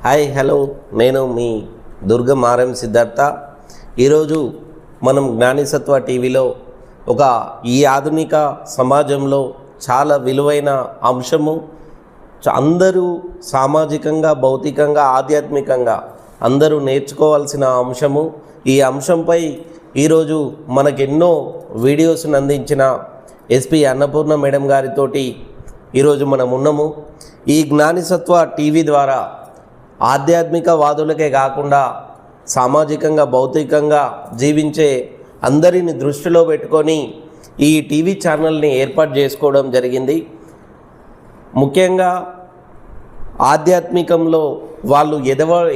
Hi hello నేను మీ దుర్గం RM Siddhartha. ఈరోజు మనం జ్ఞానిసత్వ టీవీలో ఈ ఆధునిక సమాజంలో చాలా విలువైన అంశము, అందరూ సామాజికంగా, భౌతికంగా, ఆధ్యాత్మికంగా అందరూ నేర్చుకోవాల్సిన అంశము. ఈ అంశంపై ఈరోజు మనకెన్నో వీడియోస్ని అందించిన ఎస్పి అన్నపూర్ణ మేడం గారితోటి ఈరోజు మనం ఉన్నాము. ఈ జ్ఞానిసత్వ టీవీ ద్వారా ఆధ్యాత్మిక వాదులకే కాకుండా సామాజికంగా, భౌతికంగా జీవించే అందరిని దృష్టిలో పెట్టుకొని ఈ టీవీ ఛానల్ని ఏర్పాటు చేసుకోవడం జరిగింది. ముఖ్యంగా ఆధ్యాత్మికంలో వాళ్ళు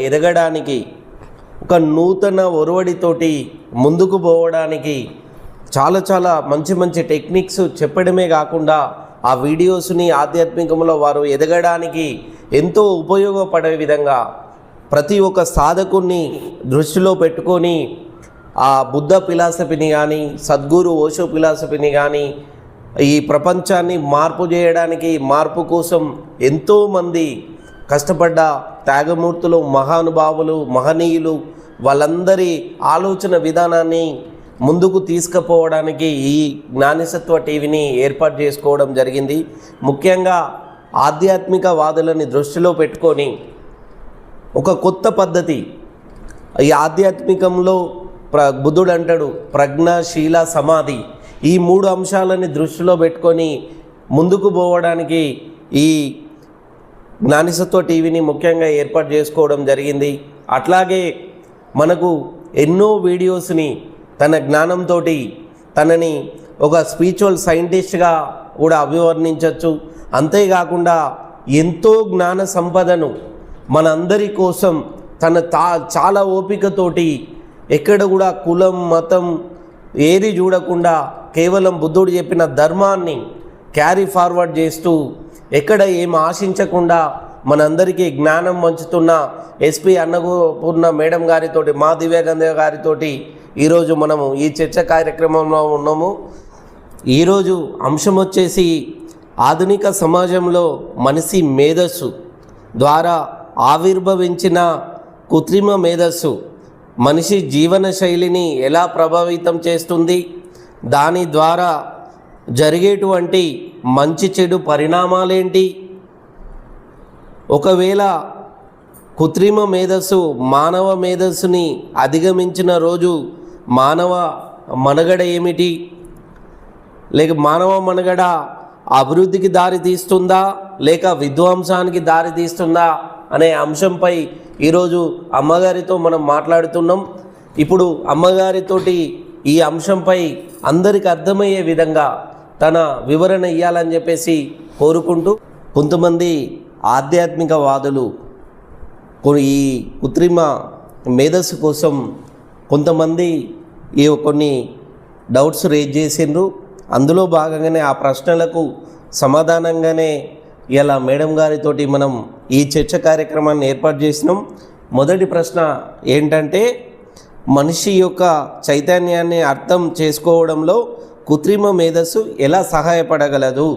ఎదగడానికి ఒక నూతన ఒరవడితోటి ముందుకు పోవడానికి చాలా మంచి టెక్నిక్స్ చెప్పడమే కాకుండా ఆ వీడియోస్ని ఆధ్యాత్మికంలో వారు ఎదగడానికి ఎంతో ఉపయోగపడే విధంగా ప్రతి ఒక్క సాధకుని దృష్టిలో పెట్టుకొని ఆ బుద్ధ ఫిలాసఫీని కానీ, సద్గురు ఓషో ఫిలాసఫీని కానీ, ఈ ప్రపంచాన్ని మార్పు చేయడానికి, మార్పు కోసం ఎంతోమంది కష్టపడ్డ త్యాగమూర్తులు, మహానుభావులు, మహనీయులు వాళ్ళందరి ఆలోచన విధానాన్ని ముందుకు తీసుకుపోవడానికి ఈ జ్ఞానిసత్వ టీవీని ఏర్పాటు చేసుకోవడం జరిగింది. ముఖ్యంగా ఆధ్యాత్మిక వాదులని దృష్టిలో పెట్టుకొని ఒక కొత్త పద్ధతి, ఈ ఆధ్యాత్మికంలో బుద్ధుడు అంటాడు ప్రజ్ఞ, శీల, సమాధి, ఈ 3 అంశాలని దృష్టిలో పెట్టుకొని ముందుకు పోవడానికి ఈ జ్ఞానిసత్వ టీవీని ముఖ్యంగా ఏర్పాటు చేసుకోవడం జరిగింది. అట్లాగే మనకు ఎన్నో వీడియోస్ని తన జ్ఞానంతో తనని ఒక స్పిరిచువల్ సైంటిస్ట్గా కూడా అభివర్ణించవచ్చు. అంతేకాకుండా ఎంతో జ్ఞాన సంపదను మనందరి కోసం చాలా ఓపికతోటి ఎక్కడ కూడా కులం, మతం ఏది చూడకుండా కేవలం బుద్ధుడు చెప్పిన ధర్మాన్ని క్యారీ ఫార్వర్డ్ చేస్తూ ఎక్కడ ఏం ఆశించకుండా మనందరికీ జ్ఞానం పంచుతున్న ఎస్పి అన్నపూర్ణ మేడం గారితో, మా దివ్యగంధ గారితో ఈరోజు మనము ఈ చర్చ కార్యక్రమంలో ఉన్నాము. ఈరోజు అంశం వచ్చేసి ఆధునిక సమాజంలో మనిషి మేధస్సు ద్వారా ఆవిర్భవించిన కృత్రిమ మేధస్సు మనిషి జీవన శైలిని ఎలా ప్రభావితం చేస్తుంది, దాని ద్వారా జరిగేటువంటి మంచి చెడు పరిణామాలేంటి, ఒకవేళ కృత్రిమ మేధస్సు మానవ మేధస్సుని అధిగమించిన రోజు మానవ మనుగడ ఏమిటి, లేక మానవ మనుగడ అభివృద్ధికి దారి తీస్తుందా లేక విధ్వంసానికి దారి తీస్తుందా అనే అంశంపై ఈరోజు అమ్మగారితో మనం మాట్లాడుతున్నాం. ఇప్పుడు అమ్మగారితోటి ఈ అంశంపై అందరికి అర్థమయ్యే విధంగా తన వివరణ ఇవ్వాలని చెప్పేసి కోరుకుంటూ, కొంతమంది ఆధ్యాత్మిక వాదులు ఈ కృత్రిమ మేధస్సు కోసం కొంతమంది కొన్ని డౌట్స్ రేజ్ చేసిండ్రు. అందులో భాగంగానే ఆ ప్రశ్నలకు సమాధానంగానే ఇలా మేడం గారితోటి మనం ఈ చర్చ కార్యక్రమాన్ని ఏర్పాటు చేసినాం. మొదటి ప్రశ్న ఏంటంటే, మనిషి యొక్క చైతన్యాన్ని అర్థం చేసుకోవడంలో కృత్రిమ మేధస్సు ఎలా సహాయపడగలదు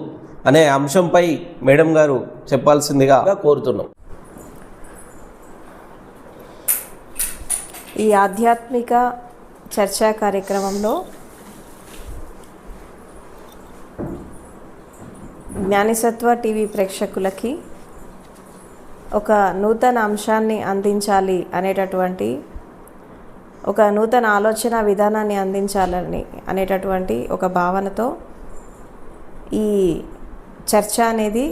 అనే అంశంపై మేడం గారు చెప్పాల్సిందిగా కోరుతున్నాం. ఈ ఆధ్యాత్మిక చర్చా కార్యక్రమంలో జ్ఞానిసత్వ టీవీ ప్రేక్షకులకి ఒక నూతన అంశాన్ని అందించాలి అనేటటువంటి, ఒక నూతన ఆలోచన విధానాన్ని అనేటటువంటి ఒక భావనతో ఈ చర్చ అనేది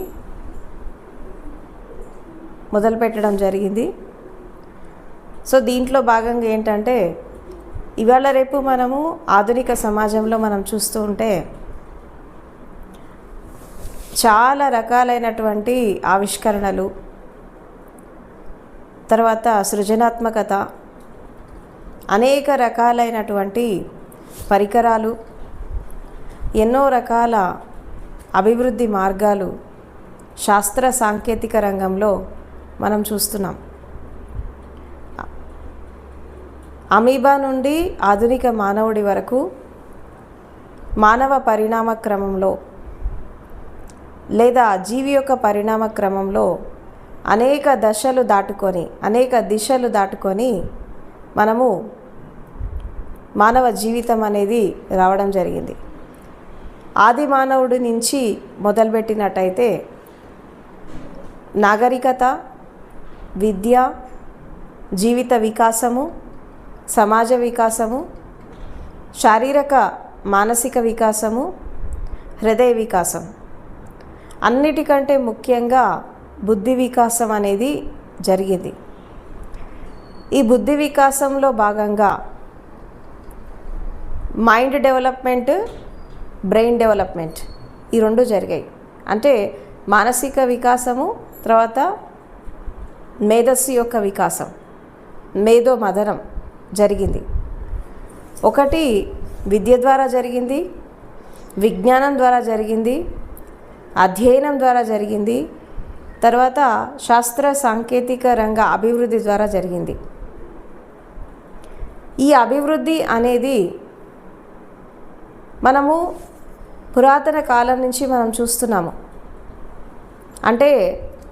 మొదలుపెట్టడం జరిగింది. సో దీంట్లో భాగంగా ఏంటంటే, ఇవాళ రేపు మనము ఆధునిక సమాజంలో మనం చూస్తూ ఉంటే చాలా రకాలైనటువంటి ఆవిష్కరణలు, తర్వాత సృజనాత్మకత, అనేక రకాలైనటువంటి పరికరాలు, ఎన్నో రకాల అభివృద్ధి మార్గాలు శాస్త్ర సాంకేతిక రంగంలో మనం చూస్తున్నాం. అమీబా నుండి ఆధునిక మానవుడి వరకు మానవ పరిణామ క్రమంలో లేదా జీవి యొక్క పరిణామ క్రమంలో అనేక దశలు దాటుకొని, అనేక దిశలు దాటుకొని మనము మానవ జీవితం అనేది రావడం జరిగింది. ఆది మానవుడి నుంచి మొదలుపెట్టినట్టయితే నాగరికత, విద్య, జీవిత వికాసము, సమాజ వికాసము, శారీరక మానసిక వికాసము, హృదయ వికాసం, అన్నిటికంటే ముఖ్యంగా బుద్ధి వికాసం అనేది జరిగింది. ఈ బుద్ధి వికాసంలో భాగంగా మైండ్ డెవలప్మెంట్, బ్రెయిన్ డెవలప్మెంట్ ఈ రెండు జరిగాయి. అంటే మానసిక వికాసము, తర్వాత మేధస్సు యొక్క వికాసం, మేధో మదనం జరిగింది. ఒకటి విద్య ద్వారా జరిగింది, విజ్ఞానం ద్వారా జరిగింది, అధ్యయనం ద్వారా జరిగింది, తర్వాత శాస్త్ర సాంకేతిక రంగ అభివృద్ధి ద్వారా జరిగింది. ఈ అభివృద్ధి అనేది మనము పురాతన కాలం నుంచి మనం చూస్తున్నాము. అంటే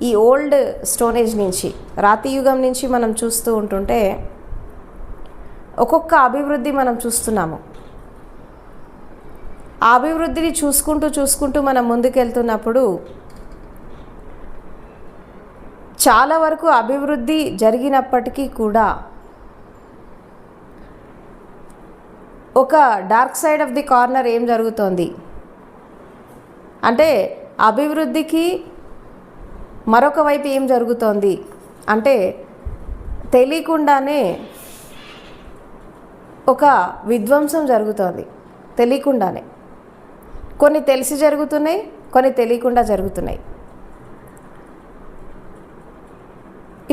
ఈ ఓల్డ్ స్టోనేజ్ నుంచి, రాతి యుగం నుంచి మనం చూస్తూ ఉంటుంటే ఒక్కొక్క అభివృద్ధి మనం చూస్తున్నాము. ఆ అభివృద్ధిని చూసుకుంటూ మనం ముందుకెళ్తున్నప్పుడు చాలా వరకు అభివృద్ధి జరిగినప్పటికీ కూడా ఒక dark side of the corner ఏం జరుగుతోంది అంటే, అభివృద్ధికి మరొక వైపు ఏం జరుగుతోంది అంటే, తెలియకుండానే ఒక విధ్వంసం జరుగుతోంది. తెలియకుండానే కొన్ని తెలిసి జరుగుతున్నాయి, కొన్ని తెలియకుండా జరుగుతున్నాయి.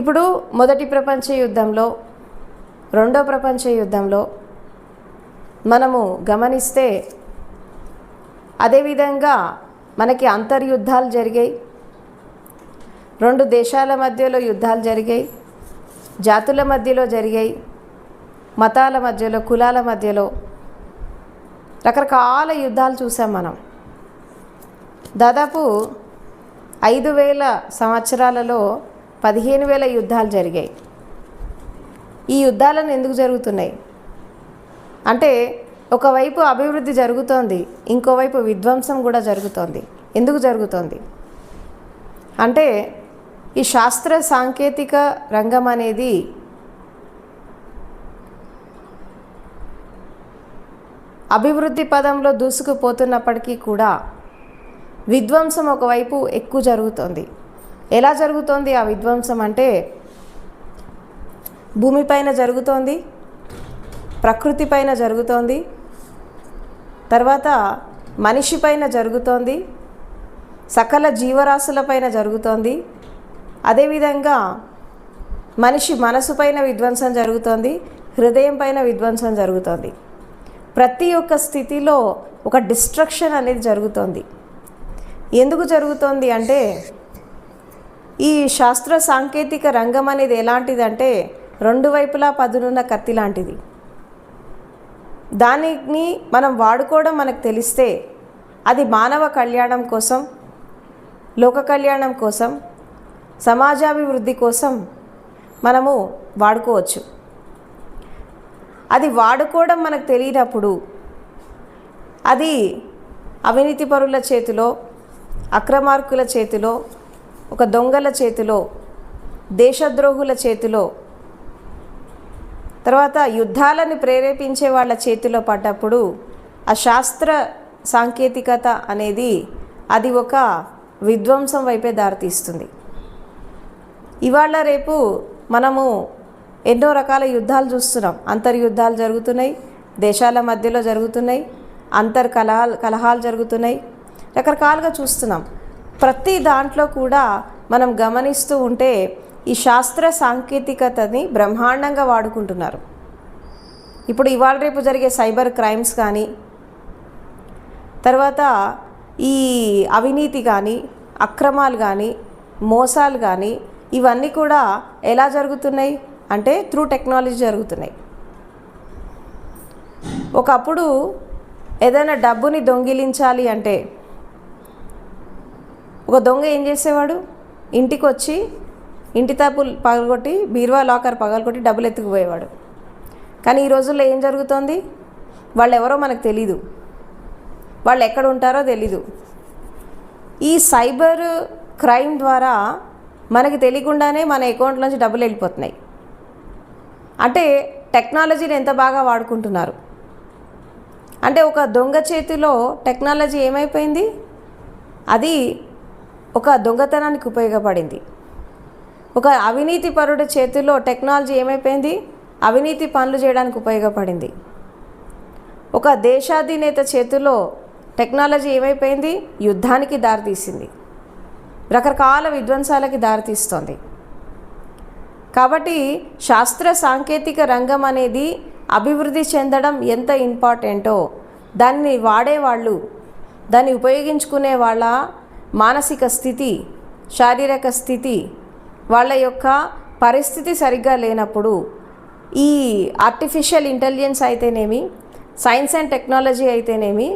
ఇప్పుడు మొదటి ప్రపంచ యుద్ధంలో, రెండో ప్రపంచ యుద్ధంలో మనము గమనిస్తే అదేవిధంగా మనకి అంతర్యుద్ధాలు జరిగాయి, రెండు దేశాల మధ్యలో యుద్ధాలు జరిగాయి, జాతుల మధ్యలో జరిగాయి, మతాల మధ్యలో, కులాల మధ్యలో రకరకాల యుద్ధాలు చూసాం మనం. దాదాపు 5,000 సంవత్సరాలలో 15,000 యుద్ధాలు జరిగాయి. ఈ యుద్ధాలను ఎందుకు జరుగుతున్నాయి అంటే, ఒకవైపు అభివృద్ధి జరుగుతోంది, ఇంకోవైపు విధ్వంసం కూడా జరుగుతోంది. ఎందుకు జరుగుతోంది అంటే, ఈ శాస్త్ర సాంకేతిక రంగం అనేది అభివృద్ధి పదంలో దూసుకుపోతున్నప్పటికీ కూడా విధ్వంసం ఒకవైపు ఎక్కువ జరుగుతోంది. ఎలా జరుగుతోంది ఆ విధ్వంసం అంటే, భూమిపైన జరుగుతోంది, ప్రకృతి పైన జరుగుతోంది, తర్వాత మనిషి పైన జరుగుతోంది, సకల జీవరాశులపైన జరుగుతోంది. అదేవిధంగా మనిషి మనసు పైన విధ్వంసం జరుగుతోంది, హృదయం పైన విధ్వంసం జరుగుతోంది. ప్రతి ఒక్క స్థితిలో ఒక డిస్ట్రక్షన్ అనేది జరుగుతోంది. ఎందుకు జరుగుతోంది అంటే, ఈ శాస్త్ర సాంకేతిక రంగం అనేది ఎలాంటిదంటే, రెండు వైపులా పదునున్న కత్తి లాంటిది. దానిని మనం వాడుకోవడం మనకు తెలిస్తే అది మానవ కళ్యాణం కోసం, లోక కళ్యాణం కోసం, సమాజాభివృద్ధి కోసం మనము వాడుకోవచ్చు. అది వాడుకోవడం మనకు తెలియనప్పుడు అది అవినీతి పరుల చేతిలో, అక్రమార్కుల చేతిలో, ఒక దొంగల చేతిలో, దేశద్రోహుల చేతిలో, తర్వాత యుద్ధాలను ప్రేరేపించే వాళ్ళ చేతిలో పడ్డప్పుడు ఆ శాస్త్ర సాంకేతికత అనేది అది ఒక విధ్వంసం వైపే దారితీస్తుంది. ఇవాళ రేపు మనము ఎన్నో రకాల యుద్ధాలు చూస్తున్నాం. అంతర్యుద్ధాలు జరుగుతున్నాయి, దేశాల మధ్యలో జరుగుతున్నాయి, కలహాలు జరుగుతున్నాయి, రకరకాలుగా చూస్తున్నాం. ప్రతి దాంట్లో కూడా మనం గమనిస్తూ ఉంటే ఈ శాస్త్ర సాంకేతికతని బ్రహ్మాండంగా వాడుకుంటున్నారు. ఇప్పుడు ఇవాళ రేపు జరిగే సైబర్ క్రైమ్స్ కానీ, తర్వాత ఈ అవినీతి కానీ, అక్రమాలు కానీ, మోసాలు కానీ, ఇవన్నీ కూడా ఎలా జరుగుతున్నాయి అంటే త్రూ టెక్నాలజీ జరుగుతున్నాయి. ఒకప్పుడు ఏదైనా డబ్బుని దొంగిలించాలి అంటే ఒక దొంగ ఏం చేసేవాడు, ఇంటికి వచ్చి ఇంటి తలుపులు పగలగొట్టి బీరువా లాకర్ పగలగొట్టి డబ్బులు ఎత్తుకుపోయేవాడు. కానీ ఈ రోజుల్లో ఏం జరుగుతోంది? వాళ్ళు ఎవరో మనకు తెలీదు, వాళ్ళు ఎక్కడ ఉంటారో తెలీదు. ఈ సైబర్ క్రైమ్ ద్వారా మనకి తెలియకుండానే మన అకౌంట్లోంచి డబ్బులు వెళ్ళిపోతున్నాయి. అంటే టెక్నాలజీని ఎంత బాగా వాడుకుంటున్నారు అంటే, ఒక దొంగ చేతిలో టెక్నాలజీ ఏమైపోయింది, అది ఒక దొంగతనానికి ఉపయోగపడింది. ఒక అవినీతి పరుడి చేతిలో టెక్నాలజీ ఏమైపోయింది, అవినీతి పనులు చేయడానికి ఉపయోగపడింది. ఒక దేశాధినేత చేతిలో టెక్నాలజీ ఏమైపోయింది, యుద్ధానికి దారితీసింది, రకరకాల విధ్వంసాలకి దారితీస్తుంది. కాబట్టి శాస్త్ర సాంకేతిక రంగం అనేది అభివృద్ధి చెందడం ఎంత ఇంపార్టెంటో, దాన్ని వాడేవాళ్ళు, దాన్ని ఉపయోగించుకునే వాళ్ళ మానసిక స్థితి, శారీరక స్థితి, వాళ్ళ యొక్క పరిస్థితి సరిగ్గా లేనప్పుడు ఈ ఆర్టిఫిషియల్ ఇంటెలిజెన్స్ అయితేనేమి, సైన్స్ అండ్ టెక్నాలజీ అయితేనేమి,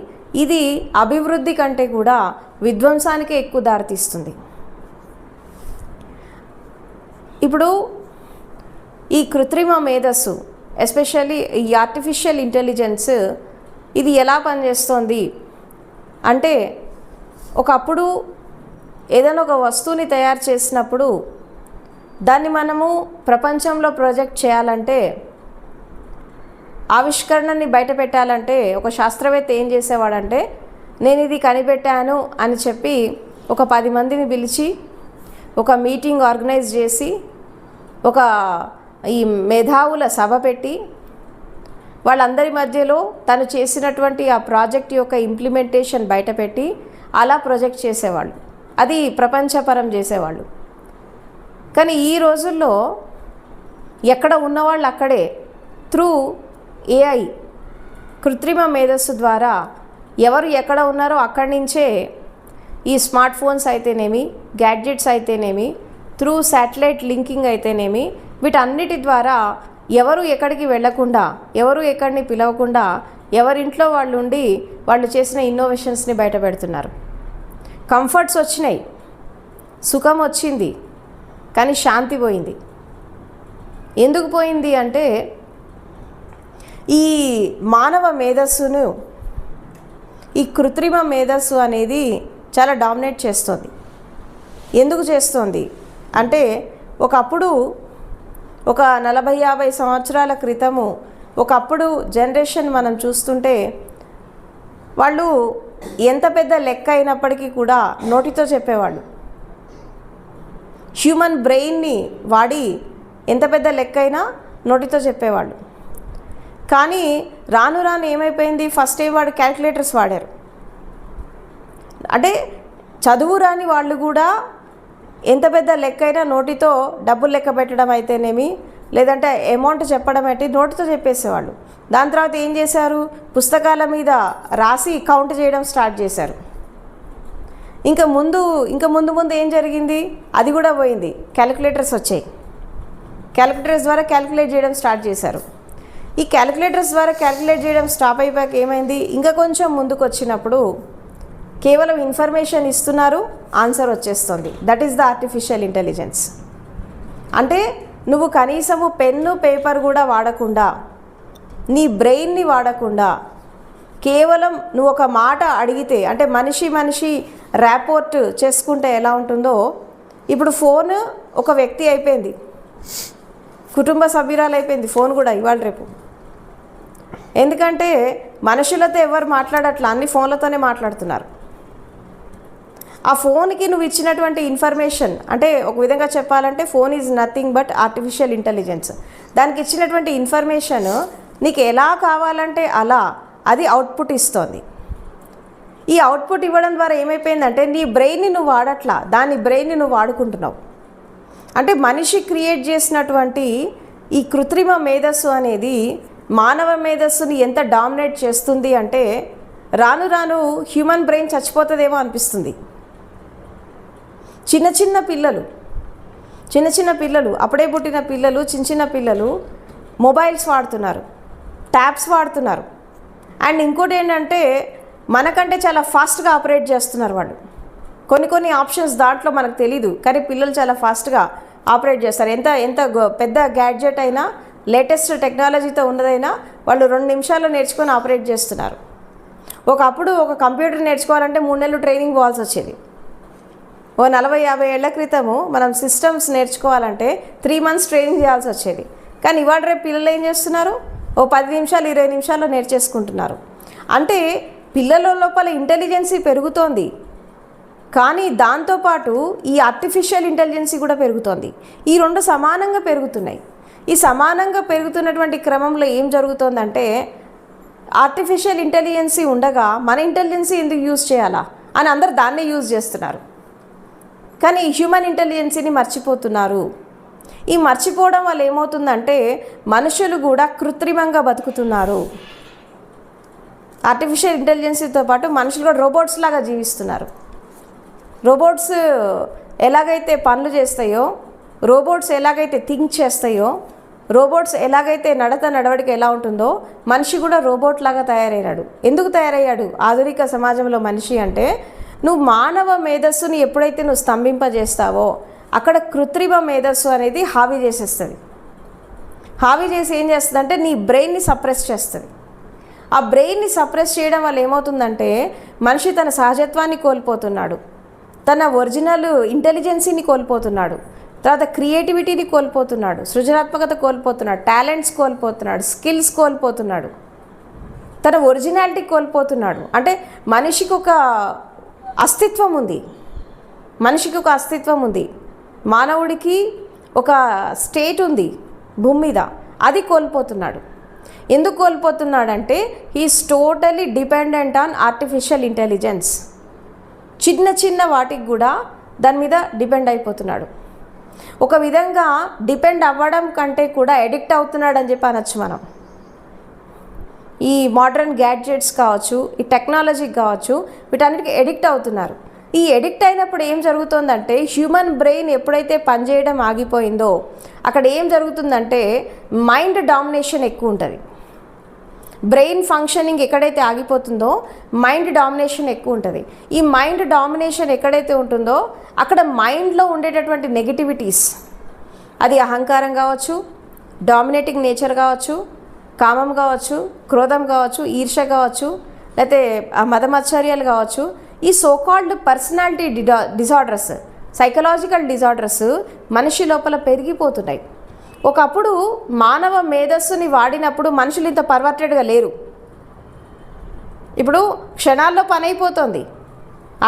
ఇది అభివృద్ధి కంటే కూడా విధ్వంసానికే ఎక్కువ దారితీస్తుంది. ఇప్పుడు ఈ కృత్రిమ మేధస్సు, ఎస్పెషల్లీ ఈ ఆర్టిఫిషియల్ ఇంటెలిజెన్స్, ఇది ఎలా పనిచేస్తుంది అంటే, ఒకప్పుడు ఏదైనా ఒక వస్తువుని తయారు చేసినప్పుడు దాన్ని మనము ప్రపంచంలో ప్రొజెక్ట్ చేయాలంటే, ఆవిష్కరణని బయట పెట్టాలంటే ఒక శాస్త్రవేత్త ఏం చేసేవాడంటే, నేను ఇది కనిపెట్టాను అని చెప్పి ఒక 10 మందిని పిలిచి ఒక మీటింగ్ ఆర్గనైజ్ చేసి ఒక ఈ మేధావుల సభ పెట్టి వాళ్ళందరి మధ్యలో తను చేసినటువంటి ఆ ప్రాజెక్ట్ యొక్క ఇంప్లిమెంటేషన్ బయటపెట్టి అలా ప్రొజెక్ట్ చేసేవాళ్ళు, అది ప్రపంచపరం చేసేవాళ్ళు. కానీ ఈ రోజుల్లో ఎక్కడ ఉన్నవాళ్ళు అక్కడే త్రూ ఏఐ, కృత్రిమ మేధస్సు ద్వారా ఎవరు ఎక్కడ ఉన్నారో అక్కడి నుంచే ఈ స్మార్ట్ ఫోన్స్ అయితేనేమి, గ్యాడ్జెట్స్ అయితేనేమి, త్రూ శాటిలైట్ లింకింగ్ అయితేనేమి, వీటన్నిటి ద్వారా ఎవరు ఎక్కడికి వెళ్లకుండా, ఎవరు ఎక్కడిని పిలవకుండా ఎవరింట్లో వాళ్ళు ఉండి వాళ్ళు చేసిన ఇన్నోవేషన్స్ని బయట పెడుతున్నారు. కంఫర్ట్స్ వచ్చినాయి, సుఖం వచ్చింది, కానీ శాంతి పోయింది. ఎందుకు పోయింది అంటే, ఈ మానవ మేధస్సును, ఈ కృత్రిమ మేధస్సు అనేది చాలా డామినేట్ చేస్తుంది. ఎందుకు చేస్తుంది అంటే, ఒకప్పుడు ఒక 40-50 సంవత్సరాల క్రితము ఒకప్పుడు జనరేషన్ మనం చూస్తుంటే వాళ్ళు ఎంత పెద్ద లెక్క అయినప్పటికీ కూడా నోటితో చెప్పేవాళ్ళు. హ్యూమన్ బ్రెయిన్ని వాడి ఎంత పెద్ద లెక్క అయినా నోటితో చెప్పేవాళ్ళు. కానీ రాను రాను ఏమైపోయింది, ఫస్ట్ వాడు క్యాల్కులేటర్స్ వాడారు. అంటే చదువు రాని వాళ్ళు కూడా ఎంత పెద్ద లెక్క అయినా నోటితో డబ్బులు లెక్క పెట్టడం అయితేనేమి, లేదంటే అమౌంట్ చెప్పడం అయితే నోటితో చెప్పేసేవాళ్ళు. దాని తర్వాత ఏం చేశారు, పుస్తకాల మీద రాసి కౌంట్ చేయడం స్టార్ట్ చేశారు. ఇంకా ముందు ఏం జరిగింది, అది కూడా పోయింది, క్యాలిక్యులేటర్స్ వచ్చాయి. క్యాలిక్యులేటర్స్ ద్వారా క్యాలిక్యులేట్ చేయడం స్టార్ట్ చేశారు. ఈ క్యాలిక్యులేటర్స్ ద్వారా క్యాలిక్యులేట్ చేయడం స్టాప్ అయిపోయాక ఏమైంది, ఇంకా కొంచెం ముందుకు వచ్చినప్పుడు కేవలం ఇన్ఫర్మేషన్ ఇస్తున్నారు, ఆన్సర్ వచ్చేస్తుంది. That is the artificial intelligence. అంటే నువ్వు కనీసము పెన్ను పేపర్ కూడా వాడకుండా, నీ బ్రెయిన్ని వాడకుండా, కేవలం నువ్వు ఒక మాట అడిగితే, అంటే మనిషి ర్యాపోర్ట్ చేసుకుంటే ఎలా ఉంటుందో, ఇప్పుడు ఫోన్ ఒక వ్యక్తి అయిపోయింది, కుటుంబ సభ్యురాలు అయిపోయింది ఫోన్ కూడా ఇవాళ రేపు. ఎందుకంటే మనుషులతో ఎవరు మాట్లాడట్లా, అన్ని ఫోన్లతోనే మాట్లాడుతున్నారు. ఆ ఫోన్కి నువ్వు ఇచ్చినటువంటి ఇన్ఫర్మేషన్, అంటే ఒక విధంగా చెప్పాలంటే phone is nothing but artificial intelligence. దానికి ఇచ్చినటువంటి ఇన్ఫర్మేషన్ నీకు ఎలా కావాలంటే అలా అది అవుట్పుట్ ఇస్తుంది. ఈ అవుట్పుట్ ఇవ్వడం ద్వారా ఏమైపోయిందంటే నీ బ్రెయిన్ని నువ్వు వాడట్లా, దాని బ్రెయిన్ని నువ్వు వాడుకుంటున్నావు. అంటే మనిషి క్రియేట్ చేసినటువంటి ఈ కృత్రిమ మేధస్సు అనేది మానవ మేధస్సుని ఎంత డామినేట్ చేస్తుంది అంటే, రాను రాను హ్యూమన్ బ్రెయిన్ చచ్చిపోతుందేమో అనిపిస్తుంది. చిన్న చిన్న పిల్లలు అప్పుడే పుట్టిన పిల్లలు, చిన్న పిల్లలు మొబైల్స్ వాడుతున్నారు, ట్యాబ్స్ వాడుతున్నారు. అండ్ ఇంకోటి ఏంటంటే మనకంటే చాలా ఫాస్ట్గా ఆపరేట్ చేస్తున్నారు వాళ్ళు. కొన్ని ఆప్షన్స్ దాంట్లో మనకు తెలీదు, కానీ పిల్లలు చాలా ఫాస్ట్గా ఆపరేట్ చేస్తారు. ఎంత ఎంత పెద్ద గ్యాడ్జెట్ అయినా, లేటెస్ట్ టెక్నాలజీతో ఉన్నదైనా వాళ్ళు 2 నిమిషాల్లో నేర్చుకొని ఆపరేట్ చేస్తున్నారు. ఒకప్పుడు ఒక కంప్యూటర్ నేర్చుకోవాలంటే 3 నెలలు ట్రైనింగ్ పోవాల్సి వచ్చేది. ఓ 40-50 ఏళ్ల క్రితము మనం సిస్టమ్స్ నేర్చుకోవాలంటే 3 మంత్స్ ట్రైనింగ్ చేయాల్సి వచ్చేది. కానీ ఇవాళ రేపు పిల్లలు ఏం చేస్తున్నారు, ఓ 10 నిమిషాలు 20 నిమిషాల్లో నేర్చేసుకుంటున్నారు. అంటే పిల్లల లోపల ఇంటెలిజెన్సీ పెరుగుతోంది, కానీ దాంతోపాటు ఈ ఆర్టిఫిషియల్ ఇంటెలిజెన్సీ కూడా పెరుగుతోంది. ఈ 2 సమానంగా పెరుగుతున్నాయి. ఈ సమానంగా పెరుగుతున్నటువంటి క్రమంలో ఏం జరుగుతోందంటే, ఆర్టిఫిషియల్ ఇంటెలిజెన్సీ ఉండగా మన ఇంటెలిజెన్సీ ఎందుకు యూజ్ చేయాలా అని అందరు దాన్నే యూజ్ చేస్తున్నారు. కానీ హ్యూమన్ ఇంటెలిజెన్సీని మర్చిపోతున్నారు. ఈ మర్చిపోవడం వల్ల ఏమవుతుందంటే మనుషులు కూడా కృత్రిమంగా బతుకుతున్నారు. ఆర్టిఫిషియల్ ఇంటెలిజెన్సీతో పాటు మనుషులు కూడా రోబోట్స్ లాగా జీవిస్తున్నారు. రోబోట్స్ ఎలాగైతే పనులు చేస్తాయో, రోబోట్స్ ఎలాగైతే థింక్ చేస్తాయో, రోబోట్స్ ఎలాగైతే నడవడిక ఎలా ఉంటుందో, మనిషి కూడా రోబోట్ లాగా తయారయ్యాడు. ఎందుకు తయారయ్యాడు ఆధునిక సమాజంలో మనిషి అంటే, నువ్వు మానవ మేధస్సుని ఎప్పుడైతే నువ్వు స్తంభింపజేస్తావో అక్కడ కృత్రిమ మేధస్సు అనేది హావీ చేసేస్తుంది. హావీ చేసి ఏం చేస్తుందంటే నీ బ్రెయిన్ని సప్రెస్ చేస్తుంది. ఆ బ్రెయిన్ని సప్రెస్ చేయడం వల్ల ఏమవుతుందంటే మనిషి తన సహజత్వాన్ని కోల్పోతున్నాడు, తన ఒరిజినల్ ఇంటెలిజెన్సీని కోల్పోతున్నాడు, తర్వాత క్రియేటివిటీని కోల్పోతున్నాడు, సృజనాత్మకత కోల్పోతున్నాడు, టాలెంట్స్ కోల్పోతున్నాడు, స్కిల్స్ కోల్పోతున్నాడు, తన ఒరిజినాలిటీ కోల్పోతున్నాడు. అంటే మనిషికి ఒక అస్తిత్వం ఉంది, మనిషికి ఒక అస్తిత్వం ఉంది, మానవుడికి ఒక స్టేట్ ఉంది భూమి మీద, అది కోల్పోతున్నాడు. ఎందుకు కోల్పోతున్నాడంటే he is totally dependent on artificial intelligence. చిన్న చిన్న వాటికి కూడా దాని మీద డిపెండ్ అయిపోతున్నాడు. ఒక విధంగా డిపెండ్ అవ్వడం కంటే కూడా ఎడిక్ట్ అవుతున్నాడు అని చెప్పి అనొచ్చు మనం. ఈ మోడర్న్ గ్యాడ్జెట్స్ కావచ్చు, ఈ టెక్నాలజీకి కావచ్చు, వీటన్నిటికీ ఎడిక్ట్ అవుతున్నారు. ఈ ఎడిక్ట్ అయినప్పుడు ఏం జరుగుతుందంటే హ్యూమన్ బ్రెయిన్ ఎప్పుడైతే పనిచేయడం ఆగిపోయిందో అక్కడ ఏం జరుగుతుందంటే మైండ్ డామినేషన్ ఎక్కువ ఉంటుంది. బ్రెయిన్ ఫంక్షనింగ్ ఎక్కడైతే ఆగిపోతుందో మైండ్ డామినేషన్ ఎక్కువ ఉంటుంది. ఈ మైండ్ డామినేషన్ ఎక్కడైతే ఉంటుందో అక్కడ మైండ్లో ఉండేటటువంటి నెగిటివిటీస్, అది అహంకారం కావచ్చు, డామినేటింగ్ నేచర్ కావచ్చు, కామం కావచ్చు, క్రోధం కావచ్చు, ఈర్ష్య కావచ్చు, లేకపోతే మదమాత్సర్యాలు కావచ్చు, ఈ so called personality disorders, psychological disorders మనిషి లోపల పెరిగిపోతున్నాయి. ఒకప్పుడు మానవ మేధస్సుని వాడినప్పుడు మనుషులు ఇంత పర్వర్టెడ్గా లేరు. ఇప్పుడు క్షణాల్లో పని అయిపోతుంది.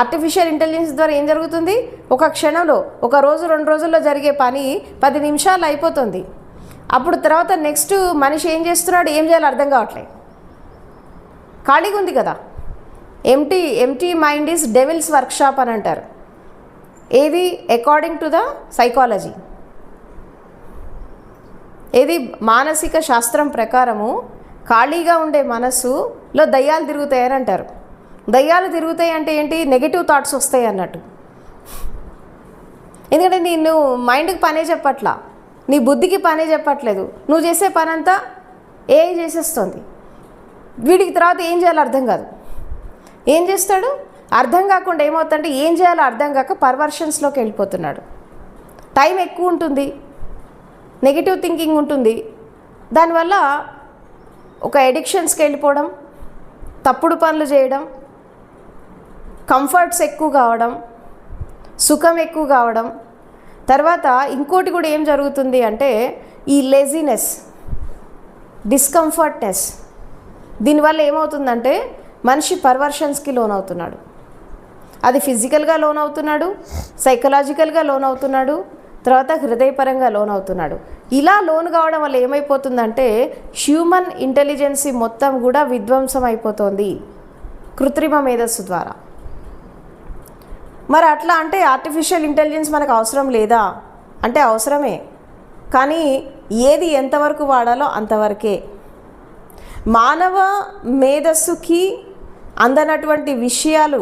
ఆర్టిఫిషియల్ ఇంటెలిజెన్స్ ద్వారా ఏం జరుగుతుంది, ఒక క్షణంలో, ఒక రోజు 2 రోజుల్లో జరిగే పని 10 నిమిషాలు అయిపోతుంది. అప్పుడు తర్వాత నెక్స్ట్ మనిషి ఏం చేస్తున్నాడు, ఏం చేయాలో అర్థం కావట్లేదు, ఖాళీగా ఉంది కదా. Empty mind is devils workshop అని అంటారు. ఏది అకార్డింగ్ టు ద సైకాలజీ, ఏది మానసిక శాస్త్రం ప్రకారము ఖాళీగా ఉండే మనస్సులో దయ్యాలు తిరుగుతాయని అంటారు. దయ్యాలు తిరుగుతాయి అంటే ఏంటి, నెగిటివ్ థాట్స్ వస్తాయి అన్నట్టు. ఎందుకంటే నేను మైండ్కి పనే చెప్పట్లా, నీ బుద్ధికి పనే చెప్పట్లేదు, నువ్వు చేసే పని అంతా ఏ చేసేస్తుంది. వీడికి తర్వాత ఏం చేయాలో అర్థం కాదు. ఏం చేస్తాడు, అర్థం కాకుండా ఏమవుతుందంటే ఏం చేయాలో అర్థం కాక పర్వర్షన్స్లోకి వెళ్ళిపోతున్నాడు. టైం ఎక్కువ ఉంటుంది, నెగిటివ్ థింకింగ్ ఉంటుంది, దానివల్ల ఒక ఎడిక్షన్స్కి వెళ్ళిపోవడం, తప్పుడు పనులు చేయడం, కంఫర్ట్స్ ఎక్కువ కావడం, సుఖం ఎక్కువ కావడం. తర్వాత ఇంకోటి కూడా ఏం జరుగుతుంది అంటే ఈ లేజినెస్, డిస్కంఫర్ట్నెస్, దీనివల్ల ఏమవుతుందంటే మనిషి పర్వర్షన్స్కి లోన్ అవుతున్నాడు. అది ఫిజికల్గా లోన్ అవుతున్నాడు, సైకలాజికల్గా లోన్ అవుతున్నాడు, తర్వాత హృదయపరంగా లోన్ అవుతున్నాడు. ఇలా లోన్ కావడం వల్ల ఏమైపోతుందంటే హ్యూమన్ ఇంటెలిజెన్సీ మొత్తం కూడా విధ్వంసం అయిపోతుంది కృత్రిమ మేధస్సు ద్వారా. మరి అట్లా అంటే ఆర్టిఫిషియల్ ఇంటెలిజెన్స్ మనకు అవసరం లేదా అంటే అవసరమే, కానీ ఏది ఎంతవరకు వాడాలో అంతవరకే. మానవ మేధస్సుకి అందనటువంటి విషయాలు,